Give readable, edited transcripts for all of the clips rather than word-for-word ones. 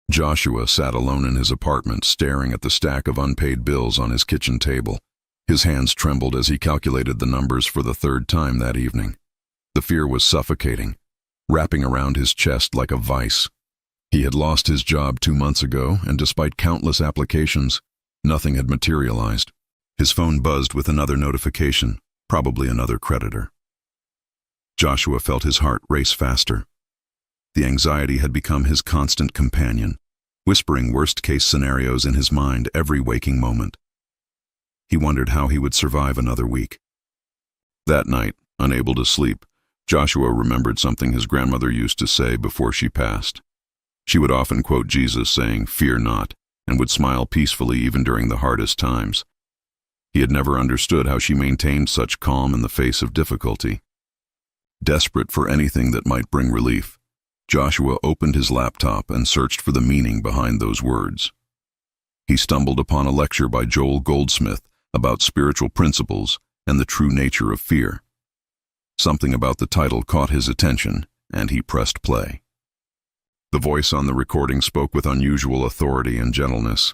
Joshua sat alone in his apartment, staring at the stack of unpaid bills on his kitchen table. His hands trembled as he calculated the numbers for the third time that evening. The fear was suffocating, wrapping around his chest like a vice. He had lost his job 2 months ago, and despite countless applications, nothing had materialized. His phone buzzed with another notification, probably another creditor. Joshua felt his heart race faster. The anxiety had become his constant companion, whispering worst-case scenarios in his mind every waking moment. He wondered how he would survive another week. That night, unable to sleep, Joshua remembered something his grandmother used to say before she passed. She would often quote Jesus saying, "Fear not," and would smile peacefully even during the hardest times. He had never understood how she maintained such calm in the face of difficulty. Desperate for anything that might bring relief, Joshua opened his laptop and searched for the meaning behind those words. He stumbled upon a lecture by Joel Goldsmith about spiritual principles and the true nature of fear. Something about the title caught his attention, and he pressed play. The voice on the recording spoke with unusual authority and gentleness.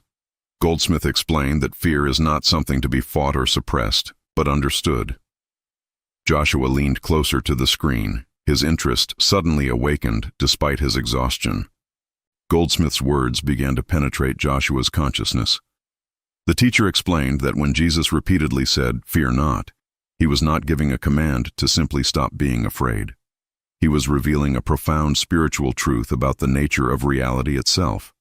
Goldsmith explained that fear is not something to be fought or suppressed, but understood. Joshua leaned closer to the screen, his interest suddenly awakened despite his exhaustion. Goldsmith's words began to penetrate Joshua's consciousness. The teacher explained that when Jesus repeatedly said, "Fear not," he was not giving a command to simply stop being afraid. He was revealing a profound spiritual truth about the nature of reality itself.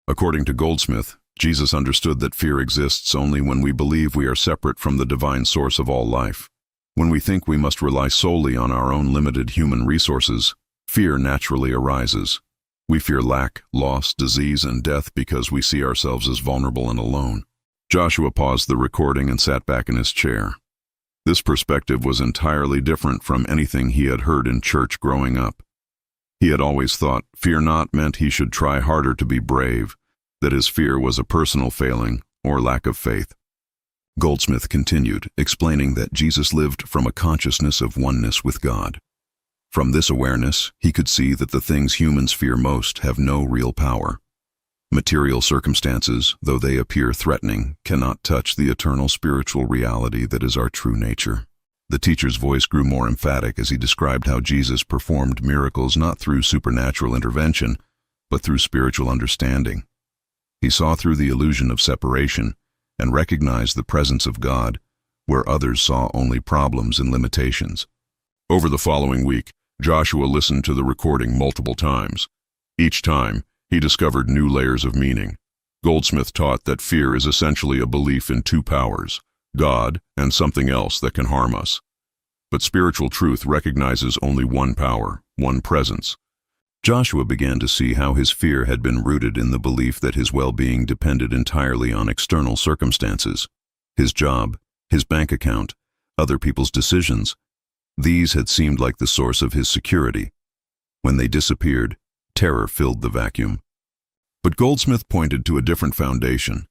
According to Goldsmith, Jesus understood that fear exists only when we believe we are separate from the divine source of all life. When we think we must rely solely on our own limited human resources, fear naturally arises. We fear lack, loss, disease, and death because we see ourselves as vulnerable and alone. Joshua paused the recording and sat back in his chair. This perspective was entirely different from anything he had heard in church growing up. He had always thought fear not meant he should try harder to be brave, that his fear was a personal failing or lack of faith. Goldsmith continued, explaining that Jesus lived from a consciousness of oneness with God. From this awareness, he could see that the things humans fear most have no real power. Material circumstances, though they appear threatening, cannot touch the eternal spiritual reality that is our true nature. The teacher's voice grew more emphatic as he described how Jesus performed miracles not through supernatural intervention, but through spiritual understanding. He saw through the illusion of separation and recognized the presence of God where others saw only problems and limitations. Over the following week, Joshua listened to the recording multiple times. Each time, he discovered new layers of meaning. Goldsmith taught that fear is essentially a belief in two powers, God and something else that can harm us. But spiritual truth recognizes only one power, one presence. Joshua began to see how his fear had been rooted in the belief that his well-being depended entirely on external circumstances. His job, his bank account, other people's decisions. These had seemed like the source of his security. When they disappeared, terror filled the vacuum. But Goldsmith pointed to a different foundation.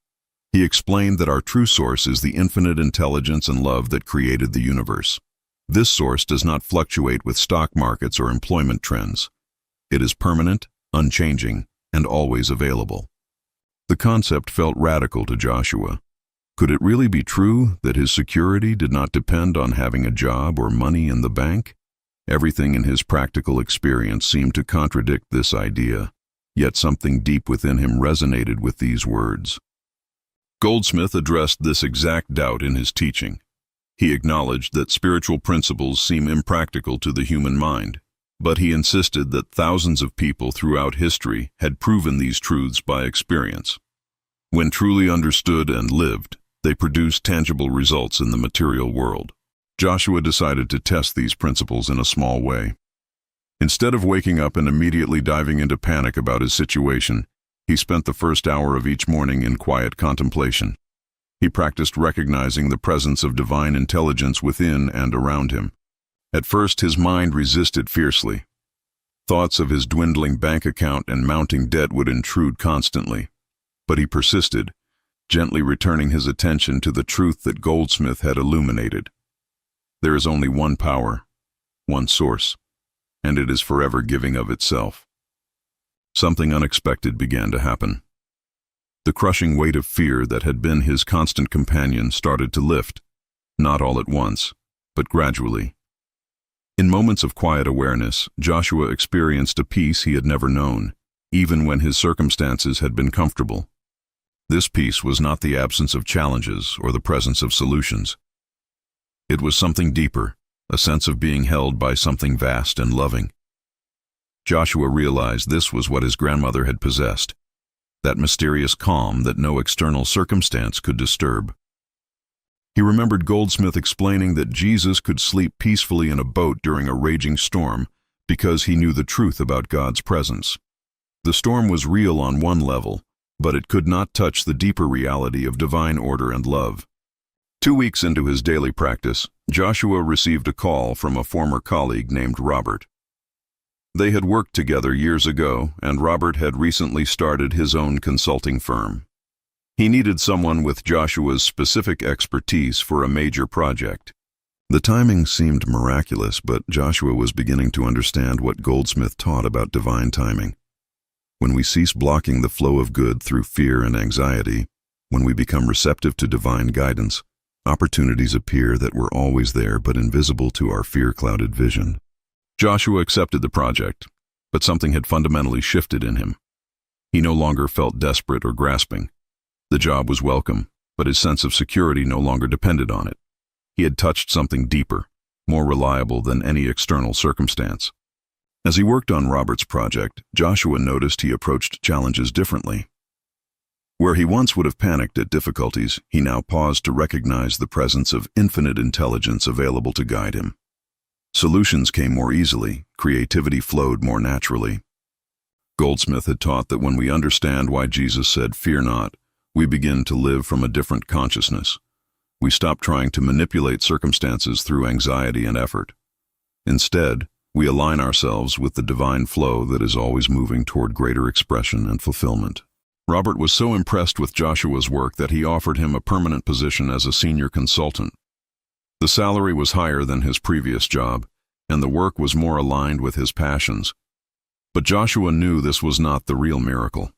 He explained that our true source is the infinite intelligence and love that created the universe. This source does not fluctuate with stock markets or employment trends. It is permanent, unchanging, and always available. The concept felt radical to Joshua. Could it really be true that his security did not depend on having a job or money in the bank? Everything in his practical experience seemed to contradict this idea, yet something deep within him resonated with these words. Goldsmith addressed this exact doubt in his teaching. He acknowledged that spiritual principles seem impractical to the human mind, but he insisted that thousands of people throughout history had proven these truths by experience. When truly understood and lived, they produced tangible results in the material world. Joshua decided to test these principles in a small way. Instead of waking up and immediately diving into panic about his situation, he spent the first hour of each morning in quiet contemplation. He practiced recognizing the presence of divine intelligence within and around him. At first, his mind resisted fiercely. Thoughts of his dwindling bank account and mounting debt would intrude constantly. But he persisted, gently returning his attention to the truth that Goldsmith had illuminated. There is only one power, one source, and it is forever giving of itself. something unexpected began to happen. The crushing weight of fear that had been his constant companion started to lift, not all at once, but gradually. In moments of quiet awareness, Joshua experienced a peace he had never known, even when his circumstances had been comfortable. This peace was not the absence of challenges or the presence of solutions. It was something deeper, a sense of being held by something vast and loving. Joshua realized this was what his grandmother had possessed, that mysterious calm that no external circumstance could disturb. He remembered Goldsmith explaining that Jesus could sleep peacefully in a boat during a raging storm because he knew the truth about God's presence. The storm was real on one level, but it could not touch the deeper reality of divine order and love. 2 weeks into his daily practice, Joshua received a call from a former colleague named Robert. They had worked together years ago, and Robert had recently started his own consulting firm. He needed someone with Joshua's specific expertise for a major project. The timing seemed miraculous, but Joshua was beginning to understand what Goldsmith taught about divine timing. When we cease blocking the flow of good through fear and anxiety, when we become receptive to divine guidance, opportunities appear that were always there but invisible to our fear-clouded vision. Joshua accepted the project, but something had fundamentally shifted in him. He no longer felt desperate or grasping. The job was welcome, but his sense of security no longer depended on it. He had touched something deeper, more reliable than any external circumstance. As he worked on Robert's project, Joshua noticed he approached challenges differently. Where he once would have panicked at difficulties, he now paused to recognize the presence of infinite intelligence available to guide him. Solutions came more easily, creativity flowed more naturally. Goldsmith had taught that when we understand why Jesus said, "Fear not," we begin to live from a different consciousness. We stop trying to manipulate circumstances through anxiety and effort. Instead, we align ourselves with the divine flow that is always moving toward greater expression and fulfillment. Robert was so impressed with Joshua's work that he offered him a permanent position as a senior consultant. The salary was higher than his previous job, and the work was more aligned with his passions. But Joshua knew this was not the real miracle.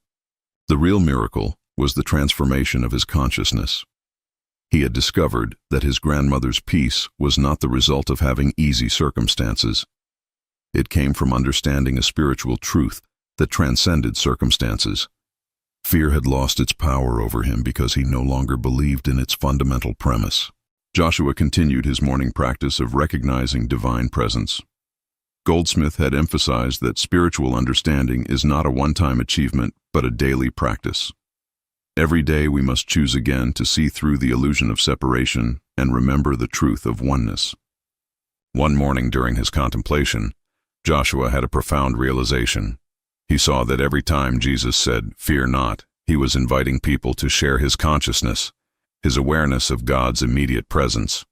The real miracle was the transformation of his consciousness. He had discovered that his grandmother's peace was not the result of having easy circumstances. It came from understanding a spiritual truth that transcended circumstances. Fear had lost its power over him because he no longer believed in its fundamental premise. Joshua continued his morning practice of recognizing divine presence. Goldsmith had emphasized that spiritual understanding is not a one-time achievement, but a daily practice. Every day we must choose again to see through the illusion of separation and remember the truth of oneness. One morning during his contemplation, Joshua had a profound realization. He saw that every time Jesus said, "Fear not," he was inviting people to share his consciousness, his awareness of God's immediate presence.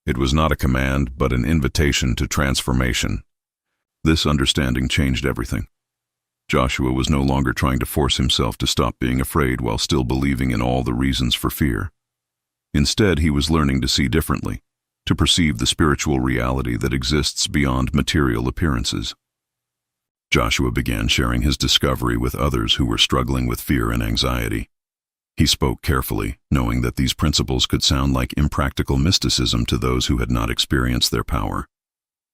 It was not a command, but an invitation to transformation. This understanding changed everything. Joshua was no longer trying to force himself to stop being afraid while still believing in all the reasons for fear. Instead, he was learning to see differently, to perceive the spiritual reality that exists beyond material appearances. Joshua began sharing his discovery with others who were struggling with fear and anxiety. He spoke carefully, knowing that these principles could sound like impractical mysticism to those who had not experienced their power.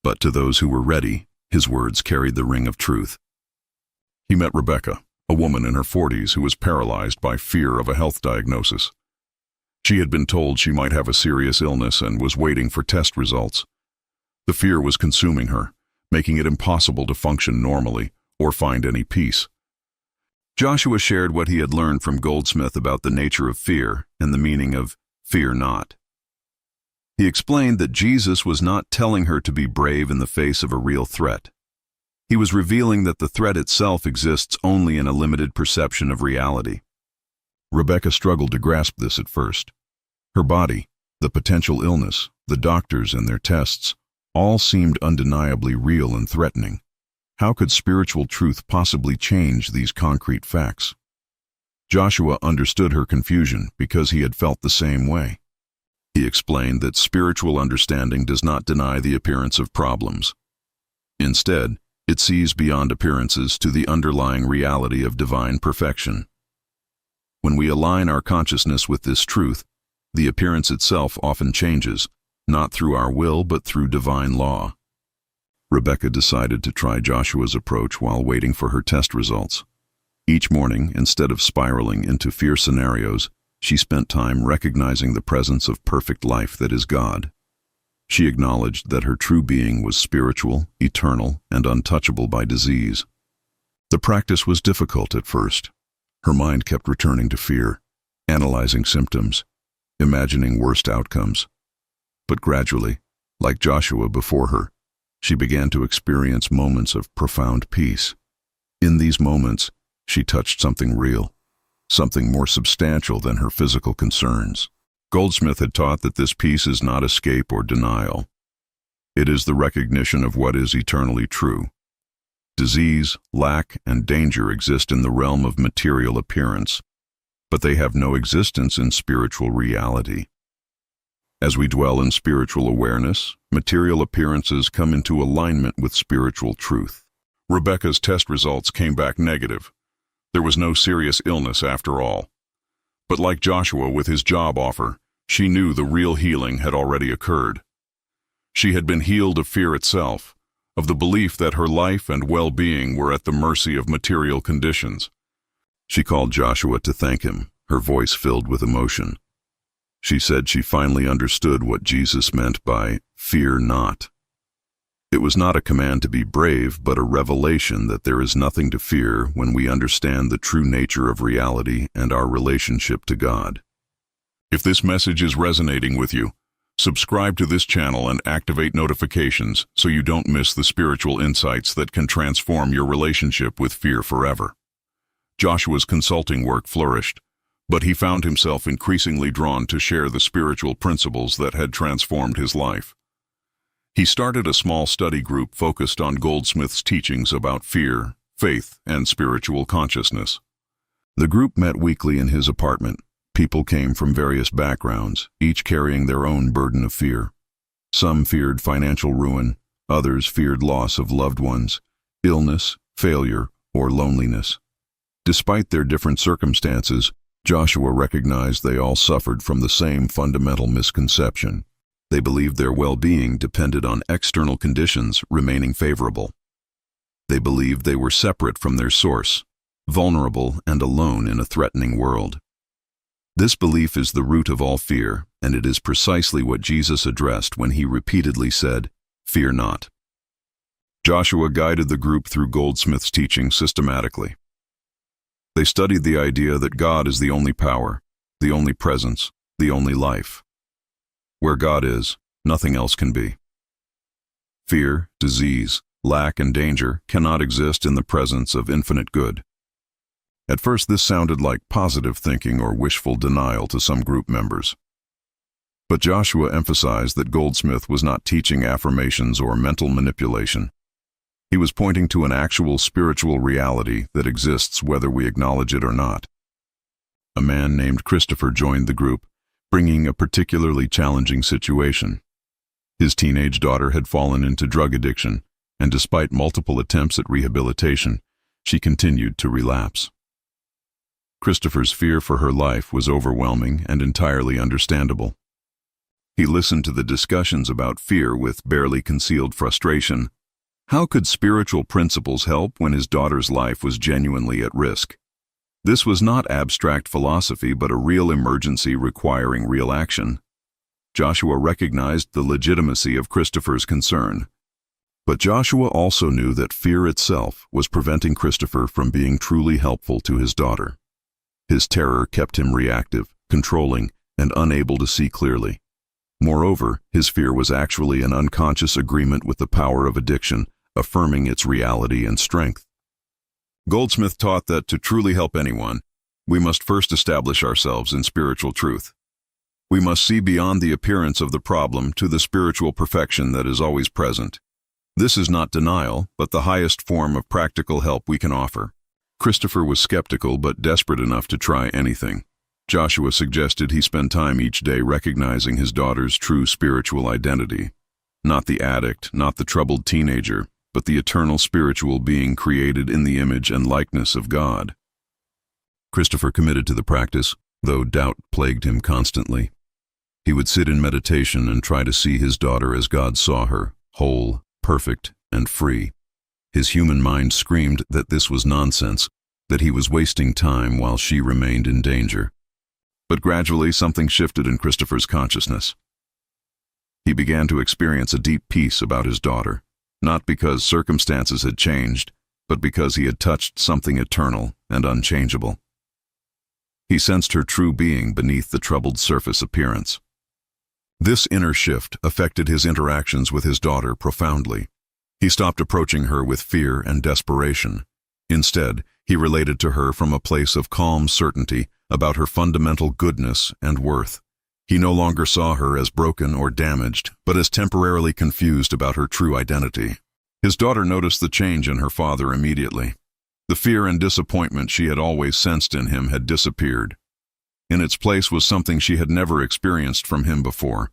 But to those who were ready, his words carried the ring of truth. He met Rebecca, a woman in her 40s who was paralyzed by fear of a health diagnosis. She had been told she might have a serious illness and was waiting for test results. The fear was consuming her, making it impossible to function normally or find any peace. Joshua shared what he had learned from Goldsmith about the nature of fear and the meaning of "fear not." He explained that Jesus was not telling her to be brave in the face of a real threat. He was revealing that the threat itself exists only in a limited perception of reality. Rebecca struggled to grasp this at first. Her body, the potential illness, the doctors and their tests, all seemed undeniably real and threatening. How could spiritual truth possibly change these concrete facts? Joshua understood her confusion because he had felt the same way. He explained that spiritual understanding does not deny the appearance of problems. Instead, It sees beyond appearances to the underlying reality of divine perfection. When we align our consciousness with this truth, the appearance itself often changes, not through our will but through divine law. Rebecca decided to try Joshua's approach while waiting for her test results. Each morning, instead of spiraling into fear scenarios, she spent time recognizing the presence of perfect life that is God. She acknowledged that her true being was spiritual, eternal, and untouchable by disease. The practice was difficult at first. Her mind kept returning to fear, analyzing symptoms, imagining worst outcomes. But gradually, like Joshua before her, she began to experience moments of profound peace. In these moments, she touched something real, something more substantial than her physical concerns. Goldsmith had taught that this peace is not escape or denial. It is the recognition of what is eternally true. Disease, lack, and danger exist in the realm of material appearance, but they have no existence in spiritual reality. As we dwell in spiritual awareness, material appearances come into alignment with spiritual truth. Rebecca's test results came back negative. There was no serious illness after all. But like Joshua with his job offer, she knew the real healing had already occurred. She had been healed of fear itself, of the belief that her life and well-being were at the mercy of material conditions. She called Joshua to thank him, her voice filled with emotion. She said she finally understood what Jesus meant by "fear not." It was not a command to be brave, but a revelation that there is nothing to fear when we understand the true nature of reality and our relationship to God. If this message is resonating with you, subscribe to this channel and activate notifications so you don't miss the spiritual insights that can transform your relationship with fear forever. Joshua's consulting work flourished, but he found himself increasingly drawn to share the spiritual principles that had transformed his life. He started a small study group focused on Goldsmith's teachings about fear, faith, and spiritual consciousness. The group met weekly in his apartment. People came from various backgrounds, each carrying their own burden of fear. Some feared financial ruin, others feared loss of loved ones, illness, failure, or loneliness. Despite their different circumstances, Joshua recognized they all suffered from the same fundamental misconception. They believed their well-being depended on external conditions remaining favorable. They believed they were separate from their source, vulnerable and alone in a threatening world. This belief is the root of all fear, and it is precisely what Jesus addressed when he repeatedly said, "Fear not." Joshua guided the group through Goldsmith's teaching systematically. They studied the idea that God is the only power, the only presence, the only life. Where God is, nothing else can be. Fear, disease, lack, and danger cannot exist in the presence of infinite good. At first, this sounded like positive thinking or wishful denial to some group members. But Joshua emphasized that Goldsmith was not teaching affirmations or mental manipulation. He was pointing to an actual spiritual reality that exists whether we acknowledge it or not. A man named Christopher joined the group, bringing a particularly challenging situation. His teenage daughter had fallen into drug addiction, and despite multiple attempts at rehabilitation, she continued to relapse. Christopher's fear for her life was overwhelming and entirely understandable. He listened to the discussions about fear with barely concealed frustration. How could spiritual principles help when his daughter's life was genuinely at risk? This was not abstract philosophy, but a real emergency requiring real action. Joshua recognized the legitimacy of Christopher's concern. But Joshua also knew that fear itself was preventing Christopher from being truly helpful to his daughter. His terror kept him reactive, controlling, and unable to see clearly. Moreover, his fear was actually an unconscious agreement with the power of addiction, affirming its reality and strength. Goldsmith taught that to truly help anyone, we must first establish ourselves in spiritual truth. We must see beyond the appearance of the problem to the spiritual perfection that is always present. This is not denial, but the highest form of practical help we can offer. Christopher was skeptical but desperate enough to try anything. Joshua suggested he spend time each day recognizing his daughter's true spiritual identity. Not the addict, not the troubled teenager, but the eternal spiritual being created in the image and likeness of God. Christopher committed to the practice, though doubt plagued him constantly. He would sit in meditation and try to see his daughter as God saw her, whole, perfect, and free. His human mind screamed that this was nonsense, that he was wasting time while she remained in danger. But gradually something shifted in Christopher's consciousness. He began to experience a deep peace about his daughter, not because circumstances had changed, but because he had touched something eternal and unchangeable. He sensed her true being beneath the troubled surface appearance. This inner shift affected his interactions with his daughter profoundly. He stopped approaching her with fear and desperation. Instead, he related to her from a place of calm certainty about her fundamental goodness and worth. He no longer saw her as broken or damaged, but as temporarily confused about her true identity. His daughter noticed the change in her father immediately. The fear and disappointment she had always sensed in him had disappeared. In its place was something she had never experienced from him before,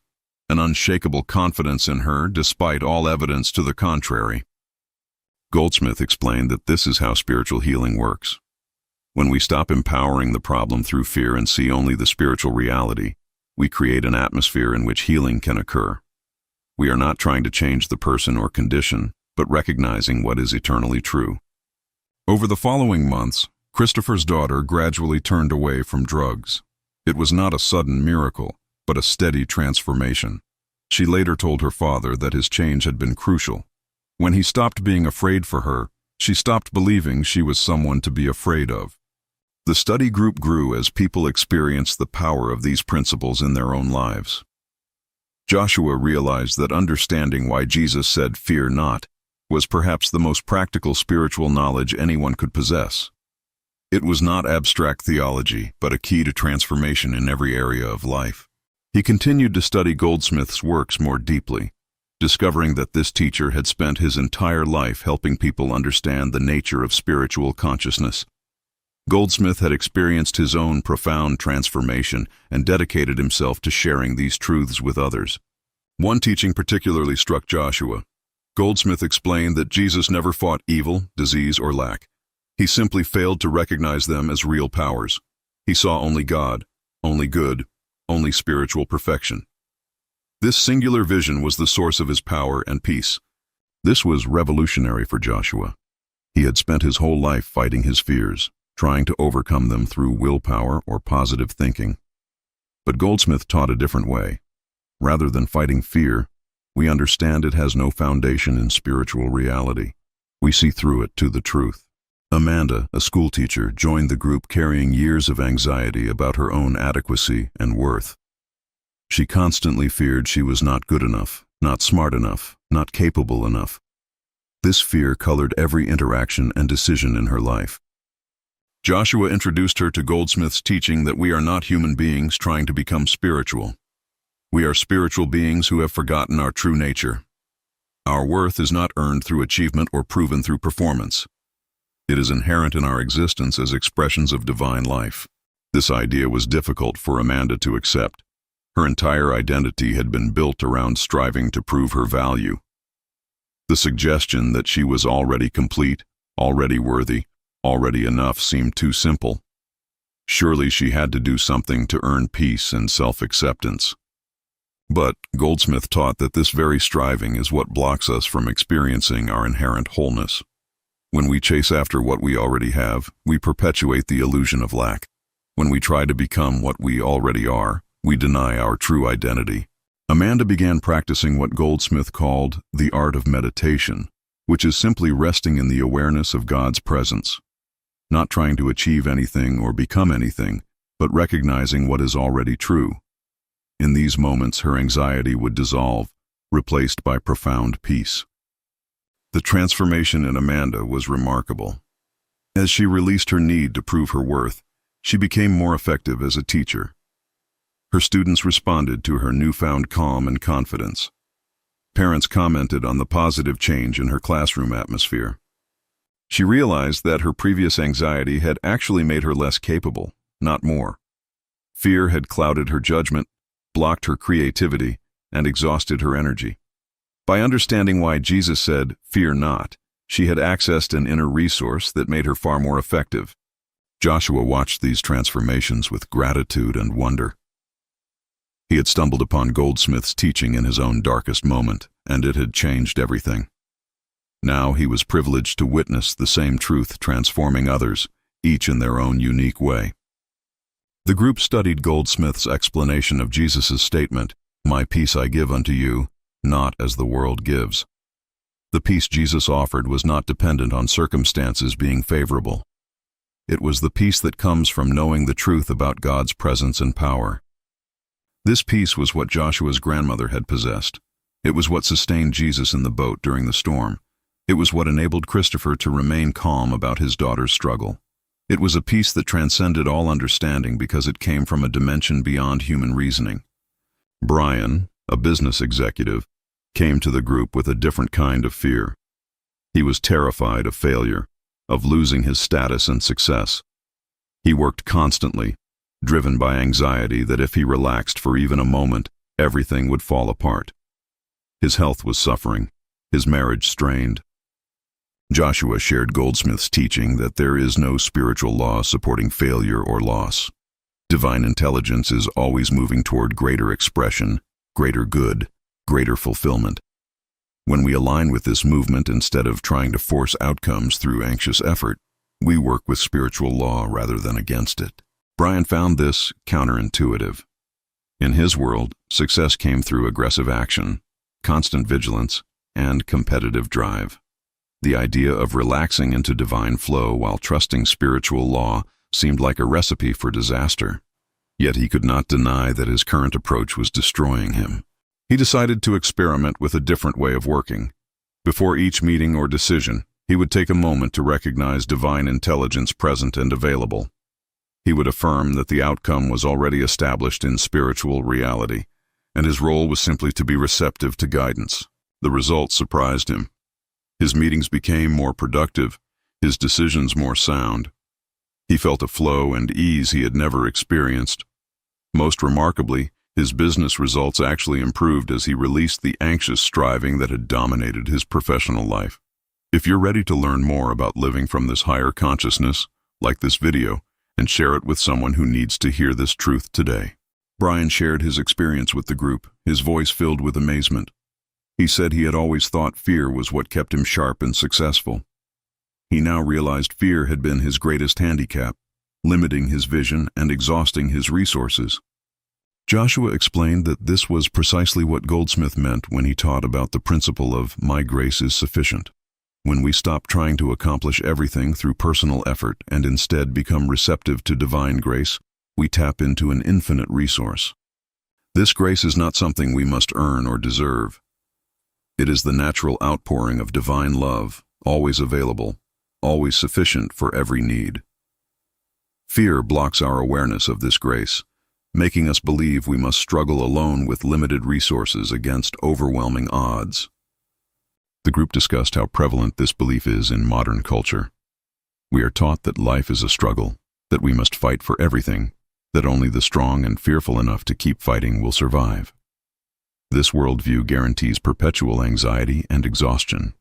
an unshakable confidence in her despite all evidence to the contrary. Goldsmith explained that this is how spiritual healing works. When we stop empowering the problem through fear and see only the spiritual reality, we create an atmosphere in which healing can occur. We are not trying to change the person or condition, but recognizing what is eternally true. Over the following months, Christopher's daughter gradually turned away from drugs. It was not a sudden miracle, but a steady transformation. She later told her father that his change had been crucial. When he stopped being afraid for her, she stopped believing she was someone to be afraid of. The study group grew as people experienced the power of these principles in their own lives. Joshua realized that understanding why Jesus said, "Fear not," was perhaps the most practical spiritual knowledge anyone could possess. It was not abstract theology, but a key to transformation in every area of life. He continued to study Goldsmith's works more deeply, discovering that this teacher had spent his entire life helping people understand the nature of spiritual consciousness. Goldsmith had experienced his own profound transformation and dedicated himself to sharing these truths with others. One teaching particularly struck Joshua. Goldsmith explained that Jesus never fought evil, disease, or lack. He simply failed to recognize them as real powers. He saw only God, only good, only spiritual perfection. This singular vision was the source of his power and peace. This was revolutionary for Joshua. He had spent his whole life fighting his fears, trying to overcome them through willpower or positive thinking. But Goldsmith taught a different way. Rather than fighting fear, we understand it has no foundation in spiritual reality. We see through it to the truth. Amanda, a schoolteacher, joined the group carrying years of anxiety about her own adequacy and worth. She constantly feared she was not good enough, not smart enough, not capable enough. This fear colored every interaction and decision in her life. Joshua introduced her to Goldsmith's teaching that we are not human beings trying to become spiritual. We are spiritual beings who have forgotten our true nature. Our worth is not earned through achievement or proven through performance. It is inherent in our existence as expressions of divine life. This idea was difficult for Amanda to accept. Her entire identity had been built around striving to prove her value. The suggestion that she was already complete, already worthy, already enough seemed too simple. Surely she had to do something to earn peace and self-acceptance. But Goldsmith taught that this very striving is what blocks us from experiencing our inherent wholeness. When we chase after what we already have, we perpetuate the illusion of lack. When we try to become what we already are, we deny our true identity. Amanda began practicing what Goldsmith called the art of meditation, which is simply resting in the awareness of God's presence. Not trying to achieve anything or become anything, but recognizing what is already true. In these moments, her anxiety would dissolve, replaced by profound peace. The transformation in Amanda was remarkable. As she released her need to prove her worth, she became more effective as a teacher. Her students responded to her newfound calm and confidence. Parents commented on the positive change in her classroom atmosphere. She realized that her previous anxiety had actually made her less capable, not more. Fear had clouded her judgment, blocked her creativity, and exhausted her energy. By understanding why Jesus said, "Fear not," She had accessed an inner resource that made her far more effective. Joshua watched these transformations with gratitude and wonder. He had stumbled upon Goldsmith's teaching in his own darkest moment, and it had changed everything. Now he was privileged to witness the same truth transforming others, each in their own unique way. The group studied Goldsmith's explanation of Jesus' statement, "My peace I give unto you, not as the world gives." The peace Jesus offered was not dependent on circumstances being favorable. It was the peace that comes from knowing the truth about God's presence and power. This peace was what Joshua's grandmother had possessed. It was what sustained Jesus in the boat during the storm. It was what enabled Christopher to remain calm about his daughter's struggle. It was a peace that transcended all understanding because it came from a dimension beyond human reasoning. Brian, a business executive, came to the group with a different kind of fear. He was terrified of failure, of losing his status and success. He worked constantly, driven by anxiety that if he relaxed for even a moment, everything would fall apart. His health was suffering, his marriage strained. Joshua shared Goldsmith's teaching that there is no spiritual law supporting failure or loss. Divine intelligence is always moving toward greater expression, greater good, greater fulfillment. When we align with this movement instead of trying to force outcomes through anxious effort, we work with spiritual law rather than against it. Brian found this counterintuitive. In his world, success came through aggressive action, constant vigilance, and competitive drive. The idea of relaxing into divine flow while trusting spiritual law seemed like a recipe for disaster. Yet he could not deny that his current approach was destroying him. He decided to experiment with a different way of working. Before each meeting or decision, he would take a moment to recognize divine intelligence present and available. He would affirm that the outcome was already established in spiritual reality, and his role was simply to be receptive to guidance. The results surprised him. His meetings became more productive, his decisions more sound. He felt a flow and ease he had never experienced. Most remarkably, his business results actually improved as he released the anxious striving that had dominated his professional life. If you're ready to learn more about living from this higher consciousness, like this video, and share it with someone who needs to hear this truth today. Brian shared his experience with the group, his voice filled with amazement. He said he had always thought fear was what kept him sharp and successful. He now realized fear had been his greatest handicap, limiting his vision and exhausting his resources. Joshua explained that this was precisely what Goldsmith meant when he taught about the principle of "my grace is sufficient." When we stop trying to accomplish everything through personal effort and instead become receptive to divine grace, we tap into an infinite resource. This grace is not something we must earn or deserve. It is the natural outpouring of divine love, always available, always sufficient for every need. Fear blocks our awareness of this grace, making us believe we must struggle alone with limited resources against overwhelming odds. The group discussed how prevalent this belief is in modern culture. We are taught that life is a struggle, that we must fight for everything, that only the strong and fearful enough to keep fighting will survive. This worldview guarantees perpetual anxiety and exhaustion.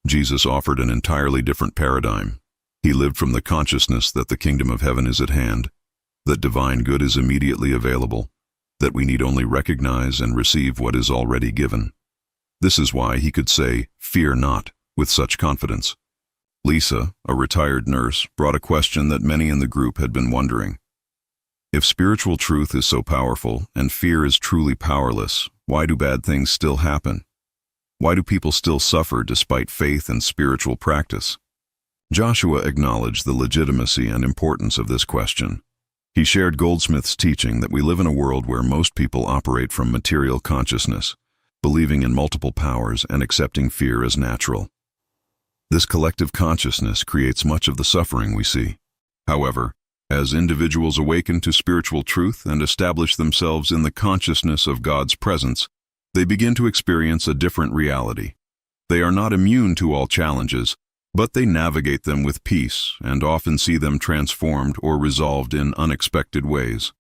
Jesus offered an entirely different paradigm. He lived from the consciousness that the kingdom of heaven is at hand, that divine good is immediately available, that we need only recognize and receive what is already given. This is why he could say, "Fear not," with such confidence. Lisa, a retired nurse, brought a question that many in the group had been wondering. If spiritual truth is so powerful and fear is truly powerless, why do bad things still happen? Why do people still suffer despite faith and spiritual practice? Joshua acknowledged the legitimacy and importance of this question. He shared Goldsmith's teaching that we live in a world where most people operate from material consciousness, believing in multiple powers and accepting fear as natural. This collective consciousness creates much of the suffering we see. However, as individuals awaken to spiritual truth and establish themselves in the consciousness of God's presence, they begin to experience a different reality. They are not immune to all challenges, but they navigate them with peace and often see them transformed or resolved in unexpected ways.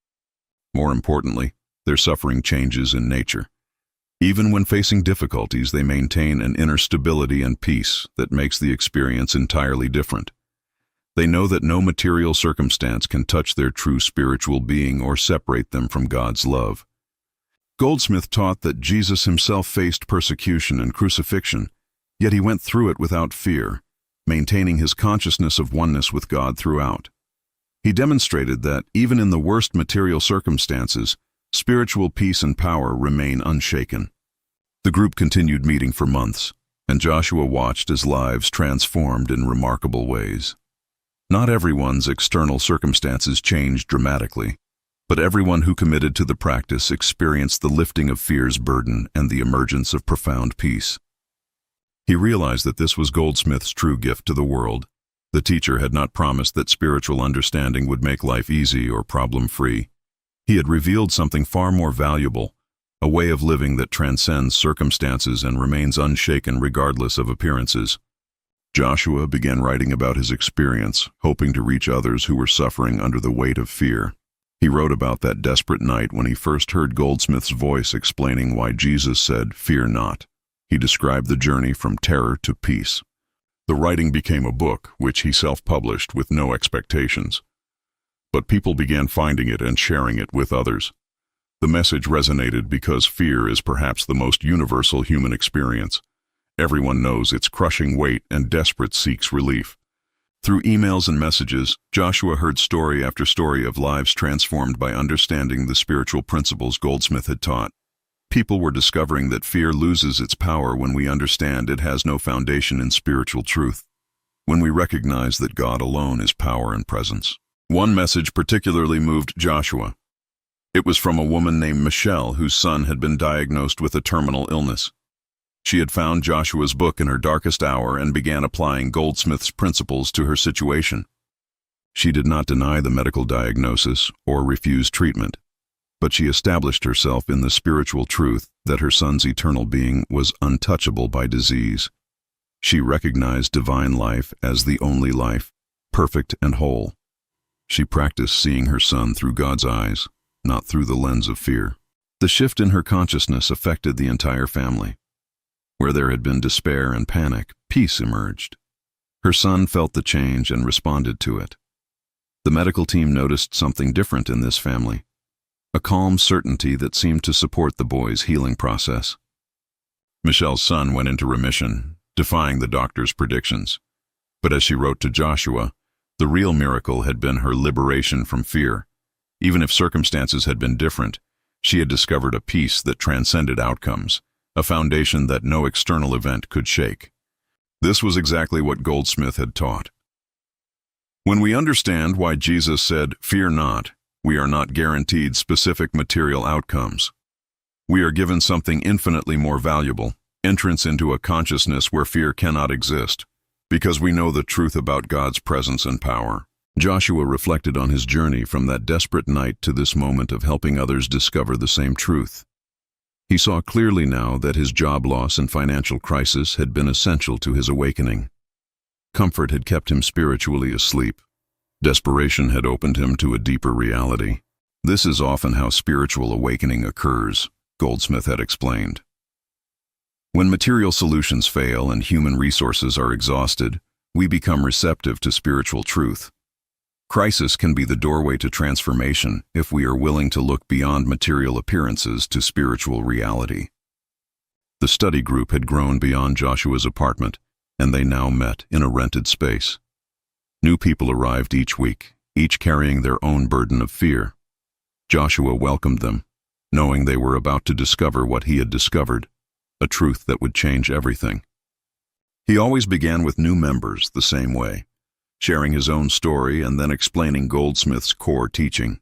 More importantly, their suffering changes in nature. Even when facing difficulties, they maintain an inner stability and peace that makes the experience entirely different. They know that no material circumstance can touch their true spiritual being or separate them from God's love. Goldsmith taught that Jesus himself faced persecution and crucifixion, yet he went through it without fear, maintaining his consciousness of oneness with God throughout. He demonstrated that, even in the worst material circumstances, spiritual peace and power remain unshaken. The group continued meeting for months, and Joshua watched as lives transformed in remarkable ways. Not everyone's external circumstances changed dramatically, but everyone who committed to the practice experienced the lifting of fear's burden and the emergence of profound peace. He realized that this was Goldsmith's true gift to the world. The teacher had not promised that spiritual understanding would make life easy or problem-free. He had revealed something far more valuable, a way of living that transcends circumstances and remains unshaken regardless of appearances. Joshua began writing about his experience, hoping to reach others who were suffering under the weight of fear. He wrote about that desperate night when he first heard Goldsmith's voice explaining why Jesus said, "Fear not." He described the journey from terror to peace. The writing became a book, which he self-published with no expectations. But people began finding it and sharing it with others. The message resonated because fear is perhaps the most universal human experience. Everyone knows its crushing weight and desperate seeks relief. Through emails and messages, Joshua heard story after story of lives transformed by understanding the spiritual principles Goldsmith had taught. People were discovering that fear loses its power when we understand it has no foundation in spiritual truth, when we recognize that God alone is power and presence. One message particularly moved Joshua. It was from a woman named Michelle, whose son had been diagnosed with a terminal illness. She had found Joshua's book in her darkest hour and began applying Goldsmith's principles to her situation. She did not deny the medical diagnosis or refuse treatment, but she established herself in the spiritual truth that her son's eternal being was untouchable by disease. She recognized divine life as the only life, perfect and whole. She practiced seeing her son through God's eyes, not through the lens of fear. The shift in her consciousness affected the entire family. Where there had been despair and panic, peace emerged. Her son felt the change and responded to it. The medical team noticed something different in this family, a calm certainty that seemed to support the boy's healing process. Michelle's son went into remission, defying the doctor's predictions. But as she wrote to Joshua, the real miracle had been her liberation from fear. Even if circumstances had been different, she had discovered a peace that transcended outcomes, a foundation that no external event could shake. This was exactly what Goldsmith had taught. When we understand why Jesus said, "Fear not," we are not guaranteed specific material outcomes. We are given something infinitely more valuable, entrance into a consciousness where fear cannot exist, because we know the truth about God's presence and power. Joshua reflected on his journey from that desperate night to this moment of helping others discover the same truth. He saw clearly now that his job loss and financial crisis had been essential to his awakening. Comfort had kept him spiritually asleep. Desperation had opened him to a deeper reality. This is often how spiritual awakening occurs, Goldsmith had explained. When material solutions fail and human resources are exhausted, we become receptive to spiritual truth. Crisis can be the doorway to transformation if we are willing to look beyond material appearances to spiritual reality. The study group had grown beyond Joshua's apartment, and they now met in a rented space. New people arrived each week, each carrying their own burden of fear. Joshua welcomed them, knowing they were about to discover what he had discovered, a truth that would change everything. He always began with new members the same way, sharing his own story and then explaining Goldsmith's core teaching.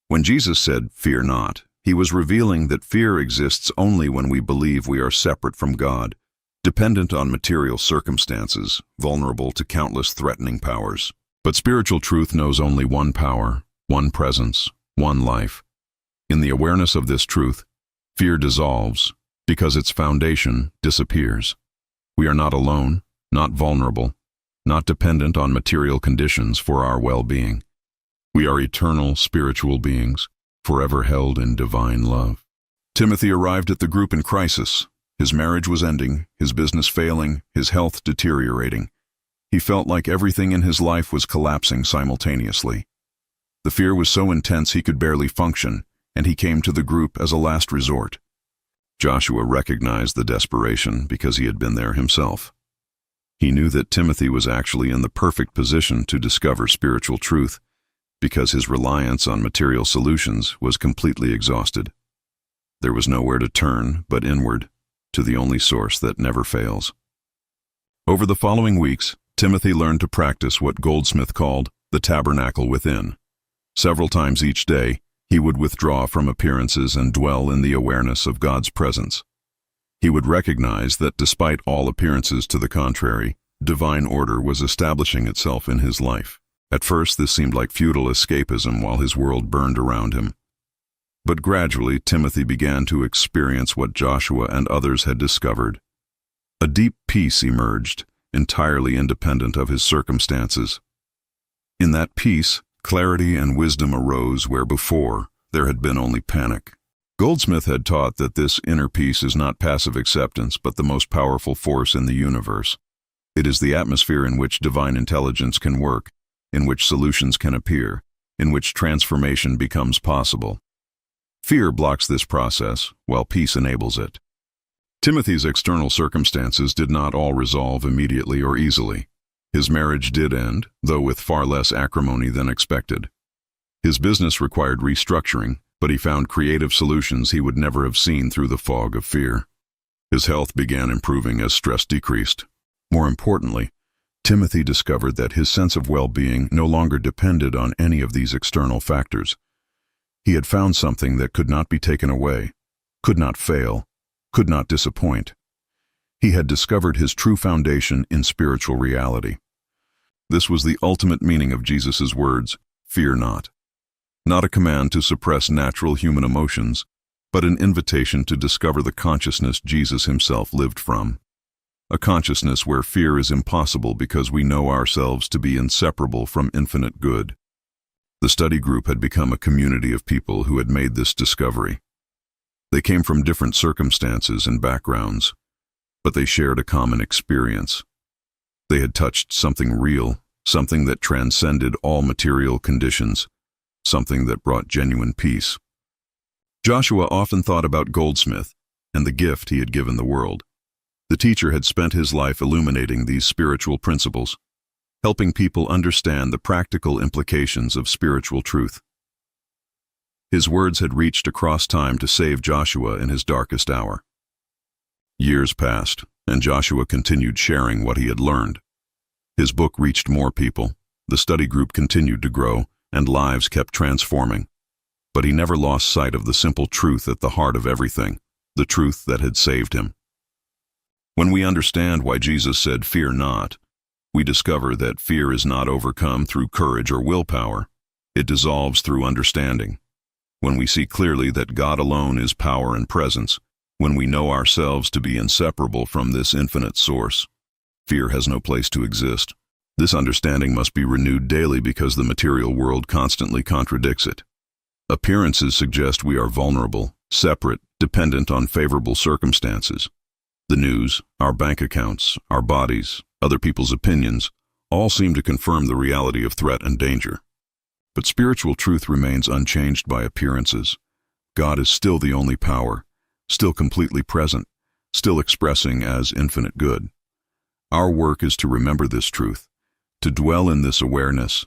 When Jesus said, "Fear not," he was revealing that fear exists only when we believe we are separate from God, dependent on material circumstances, vulnerable to countless threatening powers. But spiritual truth knows only one power, one presence, one life. In the awareness of this truth, fear dissolves because its foundation disappears. We are not alone, not vulnerable, not dependent on material conditions for our well-being. We are eternal spiritual beings, forever held in divine love. Timothy arrived at the group in crisis. His marriage was ending, his business failing, his health deteriorating. He felt like everything in his life was collapsing simultaneously. The fear was so intense he could barely function, and he came to the group as a last resort. Joshua recognized the desperation because he had been there himself. He knew that Timothy was actually in the perfect position to discover spiritual truth because his reliance on material solutions was completely exhausted. There was nowhere to turn but inward, to the only source that never fails. Over the following weeks, Timothy learned to practice what Goldsmith called the tabernacle within. Several times each day, he would withdraw from appearances and dwell in the awareness of God's presence. He would recognize that despite all appearances to the contrary, divine order was establishing itself in his life. At first, this seemed like futile escapism while his world burned around him. But gradually, Timothy began to experience what Joshua and others had discovered. A deep peace emerged, entirely independent of his circumstances. In that peace, clarity and wisdom arose where before there had been only panic. Goldsmith had taught that this inner peace is not passive acceptance but the most powerful force in the universe. It is the atmosphere in which divine intelligence can work, in which solutions can appear, in which transformation becomes possible. Fear blocks this process, while peace enables it. Timothy's external circumstances did not all resolve immediately or easily. His marriage did end, though with far less acrimony than expected. His business required restructuring, but he found creative solutions he would never have seen through the fog of fear. His health began improving as stress decreased. More importantly, Timothy discovered that his sense of well-being no longer depended on any of these external factors. He had found something that could not be taken away, could not fail, could not disappoint. He had discovered his true foundation in spiritual reality. This was the ultimate meaning of Jesus' words, "Fear not." Not a command to suppress natural human emotions, but an invitation to discover the consciousness Jesus himself lived from. A consciousness where fear is impossible because we know ourselves to be inseparable from infinite good. The study group had become a community of people who had made this discovery. They came from different circumstances and backgrounds, but they shared a common experience. They had touched something real, something that transcended all material conditions, something that brought genuine peace. Joshua often thought about Goldsmith and the gift he had given the world. The teacher had spent his life illuminating these spiritual principles, helping people understand the practical implications of spiritual truth. His words had reached across time to save Joshua in his darkest hour. Years passed, and Joshua continued sharing what he had learned. His book reached more people, the study group continued to grow, and lives kept transforming. But he never lost sight of the simple truth at the heart of everything, the truth that had saved him. When we understand why Jesus said, "Fear not," we discover that fear is not overcome through courage or willpower. It dissolves through understanding. When we see clearly that God alone is power and presence, when we know ourselves to be inseparable from this infinite source, fear has no place to exist. This understanding must be renewed daily because the material world constantly contradicts it. Appearances suggest we are vulnerable, separate, dependent on favorable circumstances. The news, our bank accounts, our bodies, other people's opinions, all seem to confirm the reality of threat and danger. But spiritual truth remains unchanged by appearances. God is still the only power, still completely present, still expressing as infinite good. Our work is to remember this truth, to dwell in this awareness,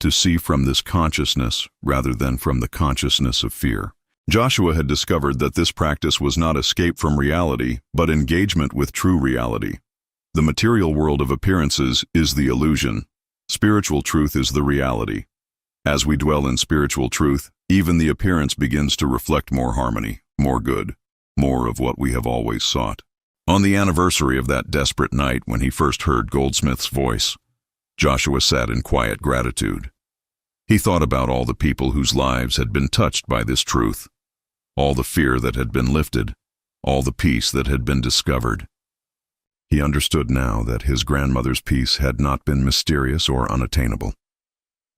to see from this consciousness rather than from the consciousness of fear. Joshua had discovered that this practice was not escape from reality, but engagement with true reality. The material world of appearances is the illusion. Spiritual truth is the reality. As we dwell in spiritual truth, even the appearance begins to reflect more harmony, more good, more of what we have always sought. On the anniversary of that desperate night when he first heard Goldsmith's voice, Joshua sat in quiet gratitude. He thought about all the people whose lives had been touched by this truth, all the fear that had been lifted, all the peace that had been discovered. He understood now that his grandmother's peace had not been mysterious or unattainable.